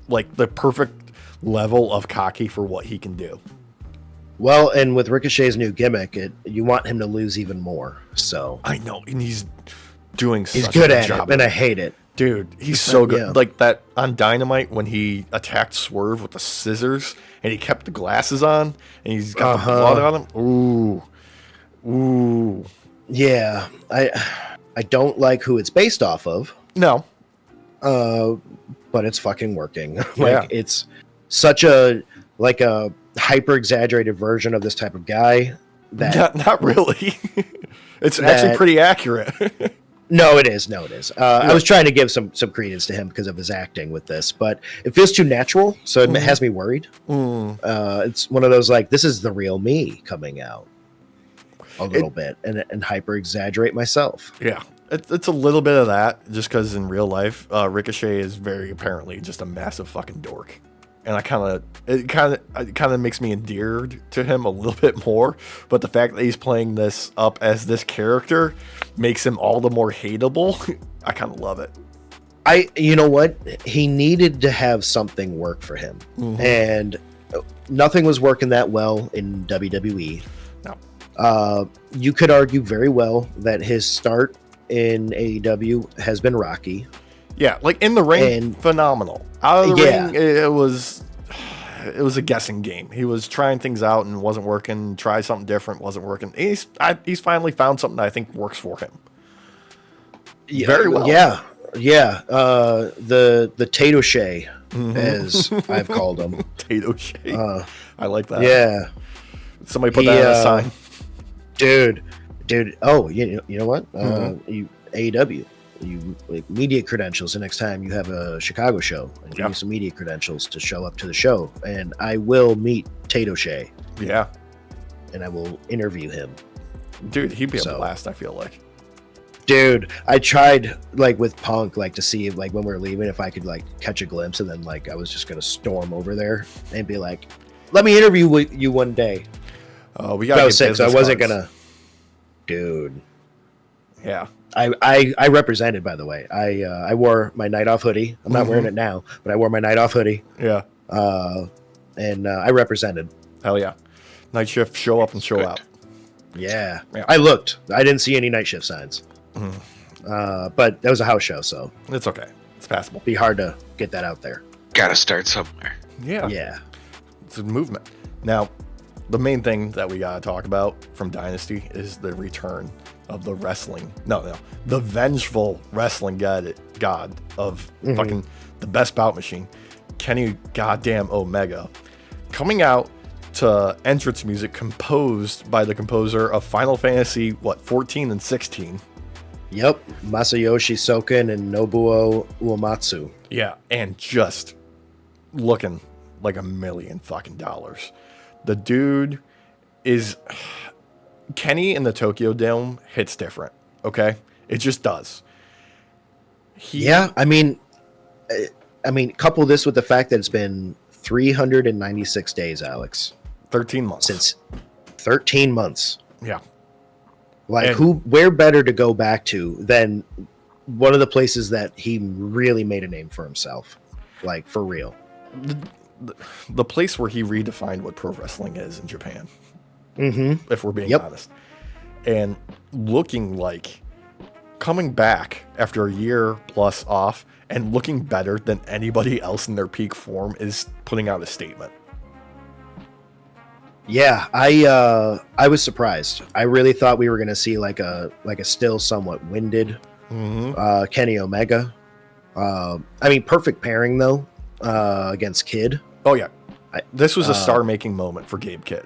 Speaker 1: like the perfect level of cocky for what he can do.
Speaker 2: Well, and with Ricochet's new gimmick, you want him to lose even more. So
Speaker 1: I know, and he's doing
Speaker 2: he's
Speaker 1: such
Speaker 2: good
Speaker 1: a
Speaker 2: at
Speaker 1: job
Speaker 2: it, and I hate it.
Speaker 1: Dude, he's so good.
Speaker 2: Yeah.
Speaker 1: Like that on Dynamite when he attacked Swerve with the scissors and he kept the glasses on and he's got the blood on him. Ooh.
Speaker 2: Yeah. I don't like who it's based off of.
Speaker 1: No.
Speaker 2: But it's fucking working. It's such a hyper exaggerated version of this type of guy that
Speaker 1: not really. It's actually pretty accurate.
Speaker 2: No, it is. I was trying to give some credence to him because of his acting with this, but it feels too natural, so it has me worried. It's one of those like, this is the real me coming out a little bit and hyper exaggerate myself.
Speaker 1: Yeah, it's a little bit of that, just because in real life, Ricochet is very apparently just a massive fucking dork. And it kind of makes me endeared to him a little bit more. But the fact that he's playing this up as this character makes him all the more hateable. I kind of love it.
Speaker 2: You know what? He needed to have something work for him, and nothing was working that well in WWE.
Speaker 1: No.
Speaker 2: You could argue very well that his start in AEW has been rocky.
Speaker 1: Yeah, like in the ring, phenomenal. Out of the ring, it was a guessing game. He was trying things out and wasn't working. Try something different, wasn't working. He's finally found something that I think works for him. Very well.
Speaker 2: Yeah. The Tato Shay, as I've called him.
Speaker 1: Tato Shay. I like that.
Speaker 2: Yeah.
Speaker 1: Somebody put that on a sign.
Speaker 2: Dude. Oh, you know what? You AEW. You like media credentials the next time you have a Chicago show, and give me some media credentials to show up to the show, and I will meet Tato Shay.
Speaker 1: Yeah,
Speaker 2: and I will interview him.
Speaker 1: Dude, he'd be a blast. I feel like.
Speaker 2: Dude, I tried like with Punk, like to see like when we were leaving if I could like catch a glimpse, and then like I was just gonna storm over there and be like, "Let me interview you one day."
Speaker 1: Oh, we got
Speaker 2: sick, so I wasn't gonna. Dude.
Speaker 1: Yeah.
Speaker 2: I represented, by the way. I wore my night off hoodie. I'm not wearing it now, but I wore my night off hoodie.
Speaker 1: Yeah.
Speaker 2: And I represented.
Speaker 1: Hell yeah. Night shift, show up and show out.
Speaker 2: Yeah. I looked. I didn't see any night shift signs. But that was a house show, so.
Speaker 1: It's okay. It's passable.
Speaker 2: Be hard to get that out there.
Speaker 3: Gotta start somewhere.
Speaker 1: Yeah.
Speaker 2: Yeah.
Speaker 1: It's a movement. Now, the main thing that we gotta talk about from Dynasty is the return of the the vengeful wrestling god of fucking the best bout machine, Kenny goddamn Omega, coming out to entrance music composed by the composer of Final Fantasy 14 and 16.
Speaker 2: Yep, Masayoshi Soken and Nobuo Uematsu.
Speaker 1: Yeah, and just looking like $1 million fucking dollars. The dude is Kenny in the Tokyo Dome hits different. Okay, it just does.
Speaker 2: I mean, couple this with the fact that it's been 396 days, Alex.
Speaker 1: 13 months.
Speaker 2: Since 13 months.
Speaker 1: Yeah.
Speaker 2: Like, where better to go back to than one of the places that he really made a name for himself? Like, for real.
Speaker 1: The place where he redefined what pro wrestling is in Japan.
Speaker 2: Mm-hmm.
Speaker 1: If we're being honest. And looking like coming back after a year plus off and looking better than anybody else in their peak form is putting out a statement.
Speaker 2: Yeah, I was surprised. I really thought we were going to see like a still somewhat winded Kenny Omega. I mean, perfect pairing though against Kid.
Speaker 1: Oh yeah, this was a star-making moment for Gabe Kidd.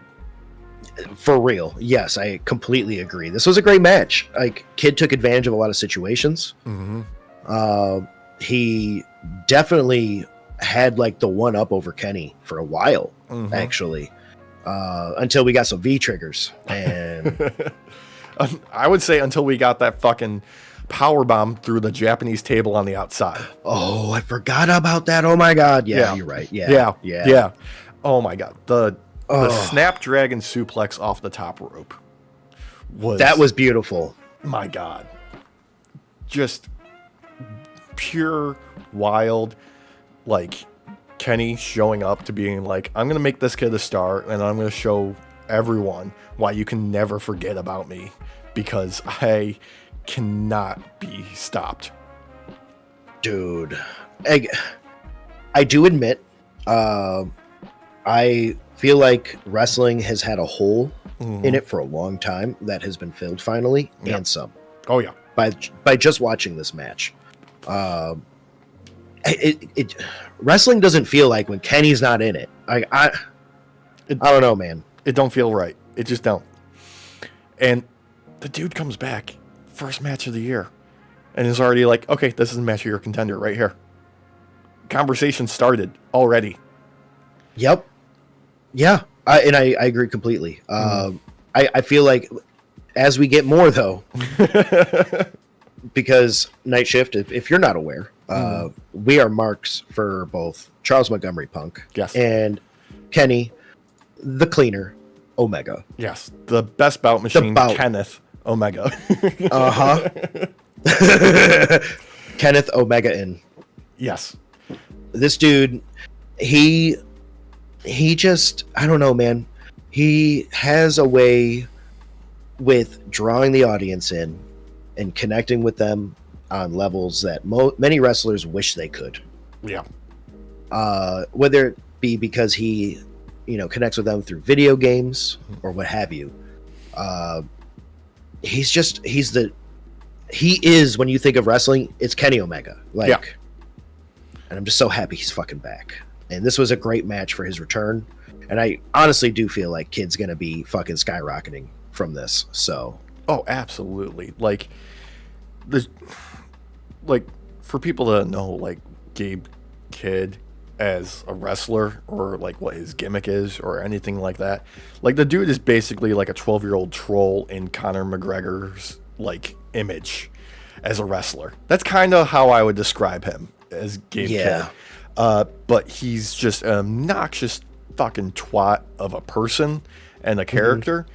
Speaker 2: For real, yes, I completely agree. This was a great match. Like, Kid took advantage of a lot of situations. He definitely had like the one up over Kenny for a while, actually, until we got some V triggers. And
Speaker 1: I would say until we got that fucking power bomb through the Japanese table on the outside.
Speaker 2: Oh, I forgot about that. Oh my god. Yeah. You're right. Yeah.
Speaker 1: Oh my god. The Snapdragon suplex off the top rope was
Speaker 2: beautiful.
Speaker 1: My god. Just pure wild, like Kenny showing up to being like, I'm gonna make this kid a star and I'm gonna show everyone why you can never forget about me because I cannot be stopped.
Speaker 2: Dude, I do admit, I feel like wrestling has had a hole in it for a long time that has been filled finally, and some.
Speaker 1: Oh yeah,
Speaker 2: by just watching this match. Wrestling doesn't feel like when Kenny's not in it. I don't know, man.
Speaker 1: It don't feel right. It just don't. And the dude comes back, first match of the year, and is already like, okay, this is a match of your contender right here. Conversation started already.
Speaker 2: Yep. Yeah, I agree completely. I feel like as we get more though, because Night Shift, if you're not aware, we are marks for both Charles Montgomery Punk and Kenny, the Cleaner, Omega.
Speaker 1: Yes, the best bout machine, Kenneth Omega.
Speaker 2: Kenneth Omega in.
Speaker 1: Yes.
Speaker 2: This dude, he just, I don't know, man. He has a way with drawing the audience in and connecting with them on levels that many wrestlers wish they could.
Speaker 1: Yeah.
Speaker 2: Whether it be because he, connects with them through video games or what have you. He is, when you think of wrestling, it's Kenny Omega. And I'm just so happy he's fucking back. And this was a great match for his return. And I honestly do feel like Kid's going to be fucking skyrocketing from this. So.
Speaker 1: Oh, absolutely. Like, for people to know, like, Gabe Kidd as a wrestler or, like, what his gimmick is or anything like that. Like, the dude is basically like a 12-year-old troll in Conor McGregor's, like, image as a wrestler. That's kind of how I would describe him as Gabe Kidd. But he's just an obnoxious fucking twat of a person and a character.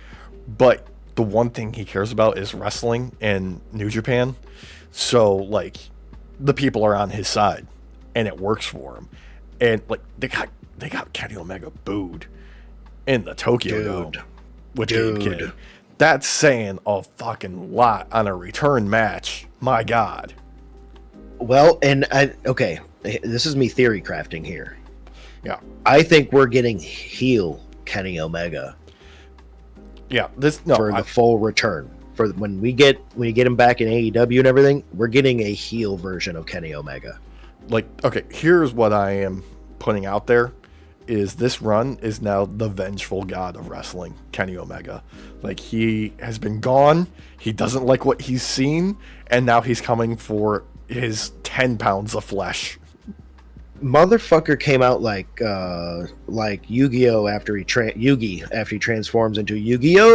Speaker 1: But the one thing he cares about is wrestling and New Japan. So, like, the people are on his side, and it works for him. And, like, they got Kenny Omega booed in the Tokyo Dome with Gabe Kidd. That's saying a fucking lot on a return match. My God.
Speaker 2: Well, and this is me theory crafting here.
Speaker 1: Yeah.
Speaker 2: I think we're getting heel Kenny Omega.
Speaker 1: Yeah,
Speaker 2: the full return. For when we get him back in AEW and everything, we're getting a heel version of Kenny Omega.
Speaker 1: Like, okay, here's what I am putting out there is this run is now the vengeful god of wrestling, Kenny Omega. Like, he has been gone, he doesn't like what he's seen, and now he's coming for his 10 pounds of flesh.
Speaker 2: Motherfucker came out like Yu-Gi-Oh after he transforms into Yu-Gi-Oh.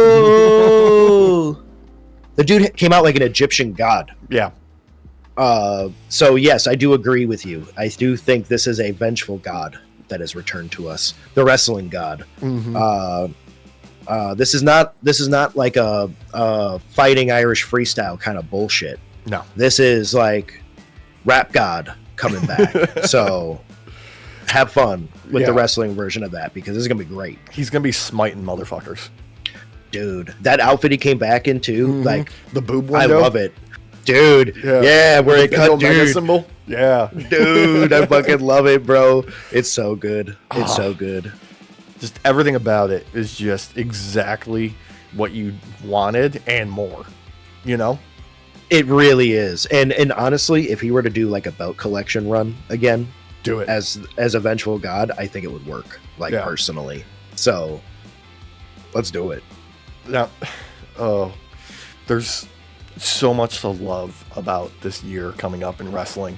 Speaker 2: The dude came out like an Egyptian god.
Speaker 1: Yeah.
Speaker 2: So yes, I do agree with you. I do think this is a vengeful god that has returned to us, the wrestling god.
Speaker 1: Mm-hmm.
Speaker 2: This is not like a fighting Irish freestyle kind of bullshit.
Speaker 1: No,
Speaker 2: this is like rap god coming back. So have fun with the wrestling version of that, because this is gonna be great.
Speaker 1: He's gonna be smiting motherfuckers,
Speaker 2: dude. That outfit he came back into, like
Speaker 1: the boob window.
Speaker 2: I love it, dude. Yeah, where it cut, dude.
Speaker 1: Symbol. Yeah,
Speaker 2: dude, I fucking love it, bro. It's so good. It's so good.
Speaker 1: Just everything about it is just exactly what you wanted and more. You know.
Speaker 2: It really is. And honestly, if he were to do like a belt collection run again,
Speaker 1: do it
Speaker 2: as a vengeful god, I think it would work, personally. So let's do it.
Speaker 1: Now, there's so much to love about this year coming up in wrestling.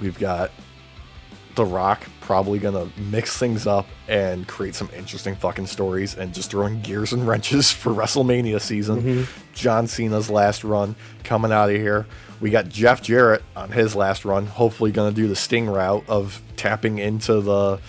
Speaker 1: We've got The Rock probably gonna mix things up and create some interesting fucking stories, and just throwing gears and wrenches for WrestleMania season.
Speaker 2: Mm-hmm.
Speaker 1: John Cena's last run coming out of here. We got Jeff Jarrett on his last run, hopefully gonna do the Sting route of tapping into the,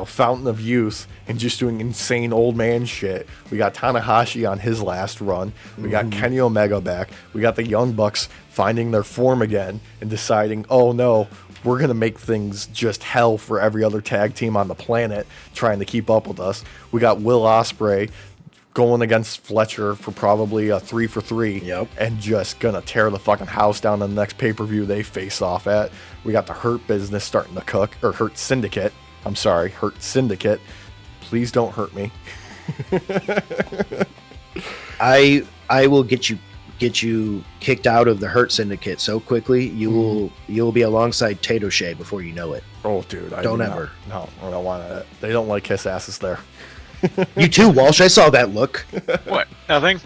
Speaker 1: fountain of youth and just doing insane old man shit. We got Tanahashi on his last run. We got Kenny Omega back. We got the Young Bucks finding their form again and deciding, oh no, we're going to make things just hell for every other tag team on the planet trying to keep up with us. We got Will Ospreay going against Fletcher for probably a 3-for-3.
Speaker 2: Yep.
Speaker 1: And just going to tear the fucking house down on the next pay-per-view they face off at. We got the Hurt Business starting to cook, or Hurt Syndicate. I'm sorry, Hurt Syndicate. Please don't hurt me.
Speaker 2: I will get you kicked out of the Hurt Syndicate so quickly, you will be alongside Tato Shea before you know it.
Speaker 1: Oh, dude,
Speaker 2: don't ever.
Speaker 1: No, I don't want it. They don't like kiss asses there.
Speaker 2: You too, Walsh. I saw that look.
Speaker 3: What? Nothing.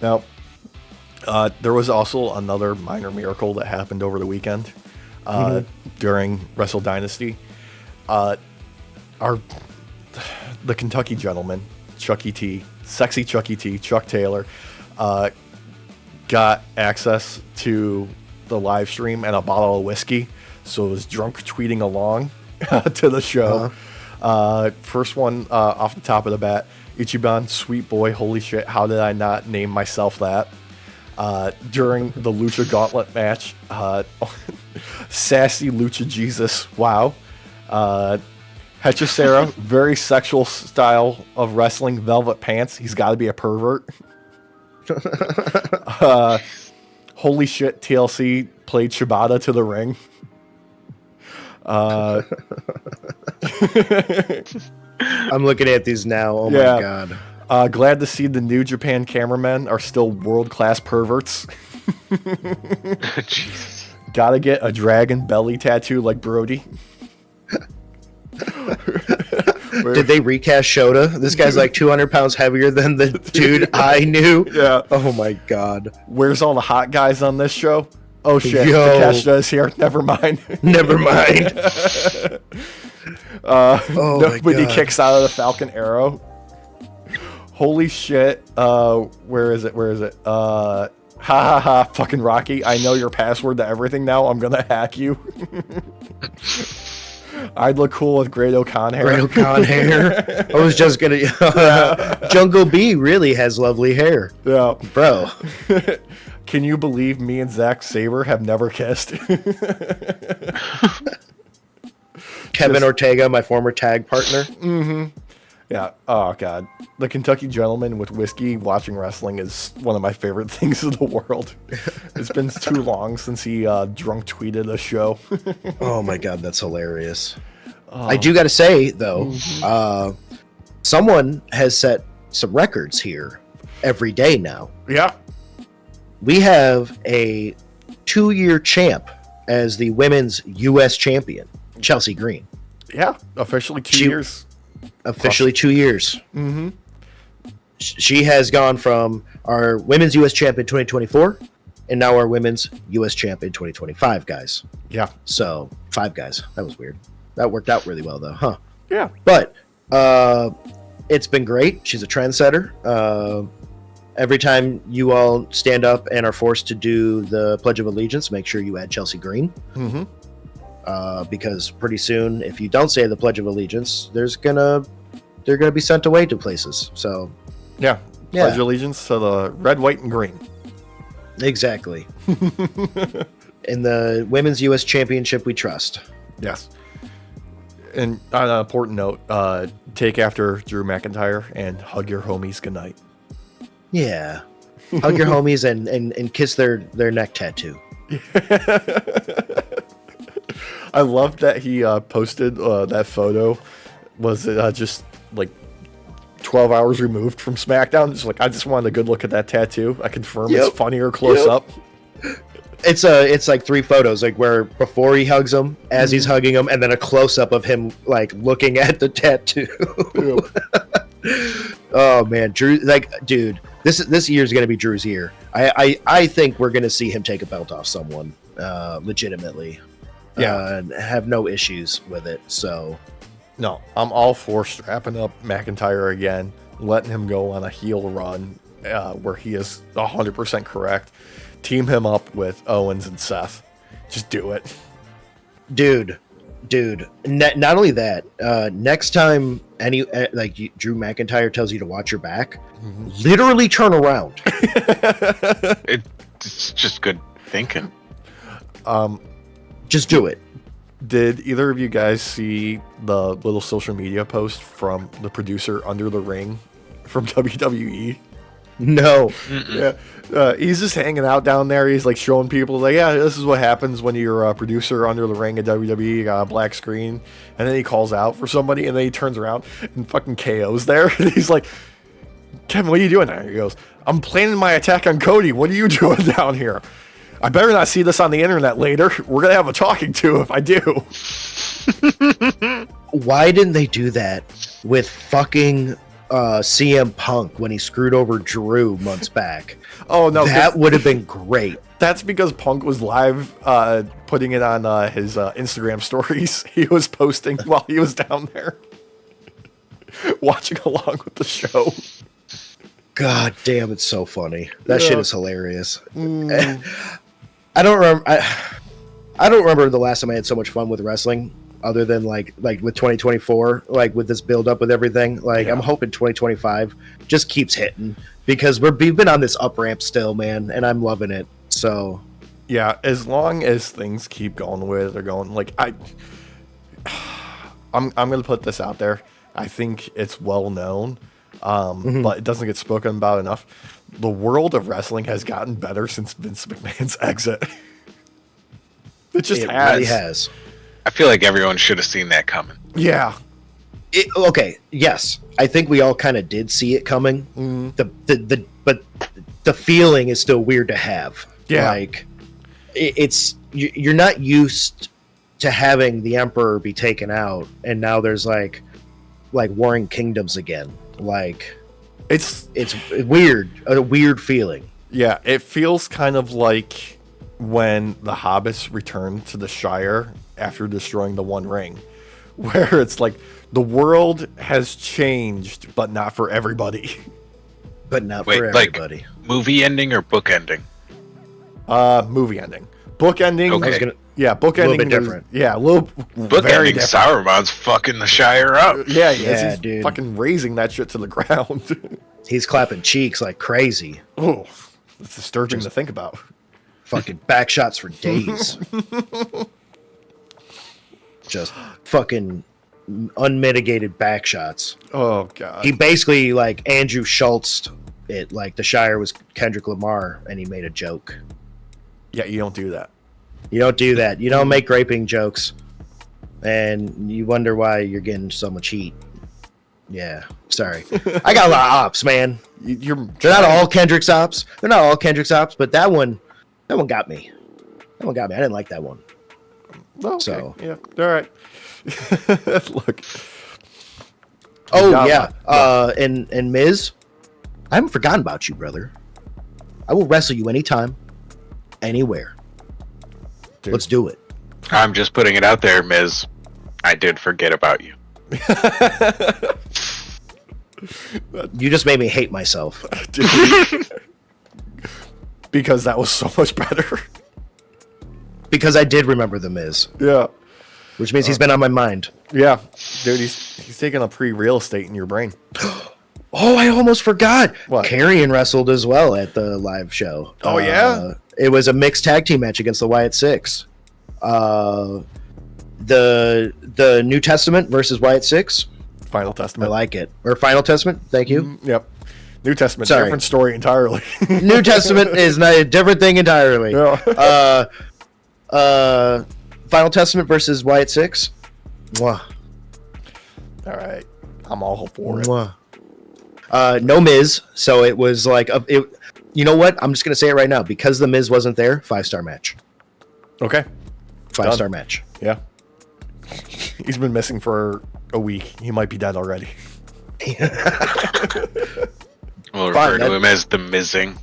Speaker 1: Now, there was also another minor miracle that happened over the weekend during Wrestle Dynasty. The Kentucky gentleman, Chucky T, sexy Chucky T, Chuck Taylor, got access to the live stream and a bottle of whiskey, so was drunk tweeting along to the show. First one off the top of the bat, Ichiban, sweet boy, holy shit, how did I not name myself that? During the Lucha Gauntlet match, sassy Lucha Jesus, wow. Hechicero, very sexual style of wrestling, velvet pants, he's got to be a pervert. Holy shit, TLC played Shibata to the ring.
Speaker 2: I'm looking at these now. Oh my god.
Speaker 1: Glad to see the New Japan cameramen are still world-class perverts.
Speaker 3: Jesus.
Speaker 1: Gotta get a dragon belly tattoo like Brody.
Speaker 2: Did they recast Shota? This guy's like 200 pounds heavier than the dude I knew.
Speaker 1: Yeah.
Speaker 2: Oh my god.
Speaker 1: Where's all the hot guys on this show? Oh shit, Takeshita is here. Never mind.
Speaker 2: Never mind.
Speaker 1: Nobody kicks out of the Falcon Arrow. Holy shit. Where is it? Ha ha ha, fucking Rocky. I know your password to everything now. I'm gonna hack you. I'd look cool with Great O'Con hair.
Speaker 2: Great O'Con hair. I was just gonna. Jungle B really has lovely hair.
Speaker 1: Yeah,
Speaker 2: bro.
Speaker 1: Can you believe me and Zack Sabre have never kissed?
Speaker 2: Kevin Ortega, my former tag partner.
Speaker 1: Mm-hmm. Yeah. Oh god, the Kentucky gentleman with whiskey watching wrestling is one of my favorite things in the world. It's been too long since he drunk tweeted a show.
Speaker 2: Oh my god, that's hilarious. I do got to say though, someone has set some records here every day now.
Speaker 1: Yeah.
Speaker 2: We have a 2-year champ as the women's U.S. champion, Chelsea Green.
Speaker 1: Yeah, officially 2 years.
Speaker 2: Officially 2 years.
Speaker 1: Mm-hmm.
Speaker 2: She has gone from our women's U.S. champion 2024 and now our women's U.S. champion 2025 guys.
Speaker 1: Yeah.
Speaker 2: So 5 guys. That was weird. That worked out really well though, huh?
Speaker 1: Yeah.
Speaker 2: But it's been great. She's a trendsetter. Every time you all stand up and are forced to do the Pledge of Allegiance, make sure you add Chelsea Green. Because pretty soon, if you don't say the Pledge of Allegiance, they're gonna be sent away to places. So
Speaker 1: Yeah. Pledge allegiance to the red, white, and green.
Speaker 2: Exactly. In the Women's U.S. Championship, we trust.
Speaker 1: Yes. And on an important note, take after Drew McIntyre and hug your homies goodnight.
Speaker 2: Yeah. Hug your homies and kiss their neck tattoo.
Speaker 1: I love that he posted that photo. Was it just like 12 hours removed from SmackDown? Just like, I just wanted a good look at that tattoo. I confirm it's funnier close up.
Speaker 2: It's like 3 photos, like where before he hugs him, as he's hugging him, and then a close up of him like looking at the tattoo. Oh man, Drew, like, dude, this year's gonna be Drew's year. I think we're gonna see him take a belt off someone, legitimately. And have no issues with it. So,
Speaker 1: no, I'm all for strapping up McIntyre again, letting him go on a heel run where he is 100% correct. Team him up with Owens and Seth. Just do it.
Speaker 2: Dude. Not only that, next time Drew McIntyre tells you to watch your back, literally turn around.
Speaker 3: It's just good thinking.
Speaker 2: Just do it.
Speaker 1: Did either of you guys see the little social media post from the producer Under the Ring from WWE?
Speaker 2: No.
Speaker 1: Yeah. He's just hanging out down there. He's like showing people, like, yeah, this is what happens when you're a producer under the ring at WWE. You got a black screen. And then he calls out for somebody, and then he turns around and fucking KO's there. And he's like, Kevin, what are you doing there? He goes, I'm planning my attack on Cody. What are you doing down here? I better not see this on the internet later. We're going to have a talking to if I do.
Speaker 2: Why didn't they do that with fucking CM Punk when he screwed over Drew months back?
Speaker 1: Oh, no.
Speaker 2: That would have been great.
Speaker 1: That's because Punk was live putting it on his Instagram stories. He was posting while he was down there. Watching along with the show.
Speaker 2: God damn, it's so funny. That shit is hilarious. I don't remember. I don't remember the last time I had so much fun with wrestling, other than like with 2024, like with this build up with everything. Like, I'm hoping 2025 just keeps hitting, because we've been on this up ramp still, man, and I'm loving it. So
Speaker 1: yeah, as long as things keep going the way they're going, like I'm gonna put this out there. I think it's well known, but it doesn't get spoken about enough. The world of wrestling has gotten better since Vince McMahon's exit. It
Speaker 2: really has.
Speaker 3: I feel like everyone should have seen that coming.
Speaker 1: Yeah.
Speaker 2: Okay. Yes, I think we all kind of did see it coming. But the feeling is still weird to have.
Speaker 1: Yeah.
Speaker 2: Like, you're not used to having the Emperor be taken out, and now there's like warring kingdoms again. Like, it's weird, a weird feeling.
Speaker 1: Yeah, it feels kind of like when the hobbits returned to the Shire after destroying the One Ring, where it's like the world has changed, but not for everybody.
Speaker 2: But not for everybody.
Speaker 3: Like movie ending or book ending?
Speaker 1: Movie ending. Book ending.
Speaker 3: Okay.
Speaker 1: Book ending.
Speaker 2: A little bit different.
Speaker 1: Yeah, a little
Speaker 3: book
Speaker 1: very
Speaker 3: ending.
Speaker 1: different.
Speaker 3: Sauron's fucking the Shire up.
Speaker 1: Yeah, he's
Speaker 2: dude.
Speaker 1: fucking raising that shit to the ground.
Speaker 2: He's clapping cheeks like crazy.
Speaker 1: Oh, it's disturbing to think about.
Speaker 2: Fucking back shots for days. Just fucking unmitigated back shots.
Speaker 1: Oh god.
Speaker 2: He basically like Andrew Schultz it, like the Shire was Kendrick Lamar, and he made a joke.
Speaker 1: Yeah, you don't do that.
Speaker 2: You don't do that. You don't make raping jokes, and you wonder why you're getting so much heat. Yeah, sorry. I got a lot of ops, man. They're not all Kendrick's ops. They're not all Kendrick's ops, but that one got me. That one got me. I didn't like that one.
Speaker 1: Okay. So yeah, all right. Look.
Speaker 2: Oh yeah, and Miz, I haven't forgotten about you, brother. I will wrestle you anytime. anywhere.
Speaker 1: Dude.
Speaker 2: Let's do it.
Speaker 3: I'm just putting it out there, Miz. I did forget about you.
Speaker 2: You just made me hate myself.
Speaker 1: Dude. Because that was so much better.
Speaker 2: Because I did remember The Miz.
Speaker 1: Yeah.
Speaker 2: Which means he's been on my mind.
Speaker 1: Yeah. Dude, he's taking up free real estate in your brain.
Speaker 2: Oh, I almost forgot.
Speaker 1: What?
Speaker 2: Carrion wrestled as well at the live show.
Speaker 1: Oh, yeah?
Speaker 2: It was a mixed tag team match against the Wyatt Six. The New Testament versus Wyatt Six.
Speaker 1: Final
Speaker 2: I
Speaker 1: Testament.
Speaker 2: like it. Or Final Testament. Thank you.
Speaker 1: Yep. New Testament,
Speaker 2: Sorry.
Speaker 1: different story entirely.
Speaker 2: New Testament is a different thing entirely.
Speaker 1: Yeah.
Speaker 2: Final Testament versus Wyatt Six. Mwah.
Speaker 1: All right. I'm all for it.
Speaker 2: Mwah. No Miz, so it was like you know what? I'm just gonna say it right now because the Miz wasn't there. 5-star match.
Speaker 1: Okay.
Speaker 2: 5-star match.
Speaker 1: Yeah. He's been missing for a week. He might be dead already.
Speaker 3: We'll
Speaker 2: Fine,
Speaker 3: refer to him as the Mizzing.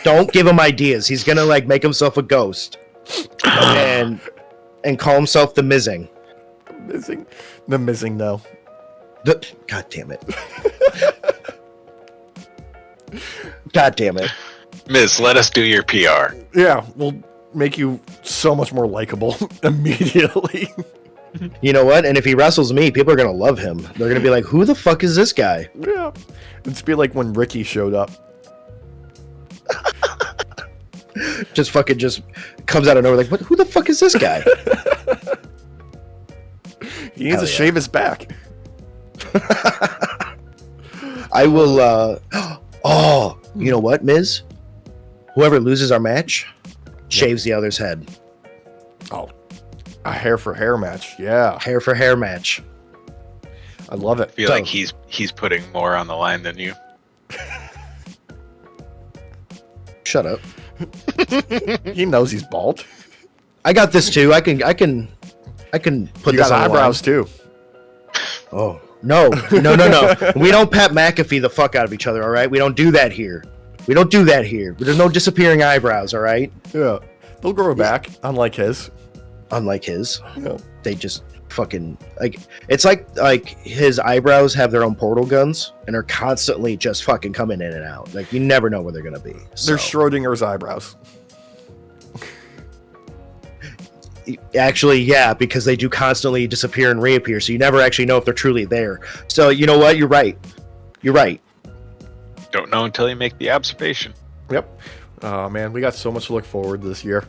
Speaker 2: Don't give him ideas. He's gonna like make himself a ghost and call himself the Mizzing.
Speaker 1: The missing, no.
Speaker 2: God damn it. God damn it.
Speaker 3: Miz, let us do your PR.
Speaker 1: Yeah, we'll make you so much more likable immediately.
Speaker 2: You know what? And if he wrestles me, people are gonna love him. They're gonna be like, "Who the fuck is this guy?"
Speaker 1: Yeah. It's be like when Ricky showed up.
Speaker 2: Just comes out of nowhere like, "What? Who the fuck is this guy?"
Speaker 1: He needs to shave his back.
Speaker 2: I will. Oh, you know what, Miz? Whoever loses our match shaves the other's head.
Speaker 1: Oh, a hair for hair match. Yeah,
Speaker 2: Hair for hair match.
Speaker 1: I love it.
Speaker 3: I feel like he's putting more on the line than you.
Speaker 2: Shut up.
Speaker 1: He knows he's bald.
Speaker 2: I got this too. I can put
Speaker 1: You
Speaker 2: this
Speaker 1: got
Speaker 2: on the
Speaker 1: eyebrows
Speaker 2: line.
Speaker 1: too.
Speaker 2: Oh no. We don't Pat McAfee the fuck out of each other. All right, we don't do that here. There's no disappearing eyebrows. All right.
Speaker 1: Yeah, they'll grow back, unlike his.
Speaker 2: Unlike his,
Speaker 1: Yeah.
Speaker 2: they just fucking like. It's like his eyebrows have their own portal guns and are constantly just fucking coming in and out. Like you never know where they're gonna be. So.
Speaker 1: They're Schrodinger's eyebrows.
Speaker 2: Actually, yeah, because they do constantly disappear and reappear, so you never actually know if they're truly there. So you know what? You're right.
Speaker 3: Don't know until you make the observation.
Speaker 1: Yep. Oh man, we got so much to look forward to this year.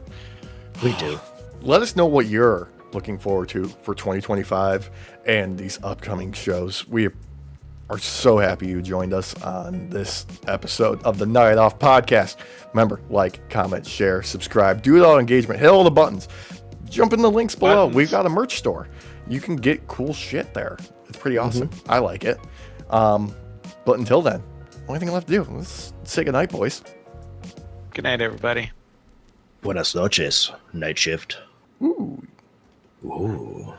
Speaker 2: We do.
Speaker 1: Let us know what you're looking forward to for 2025 and these upcoming shows. We are so happy you joined us on this episode of the Night Off Podcast. Remember, like, comment, share, subscribe, do it all engagement, hit all the buttons. Jump in the links below. We've got a merch store. You can get cool shit there. It's pretty awesome. I like it. But until then, only thing left to do, let's say goodnight, boys.
Speaker 3: Good night, everybody.
Speaker 2: Buenas noches, night shift.
Speaker 1: Ooh.
Speaker 2: Ooh.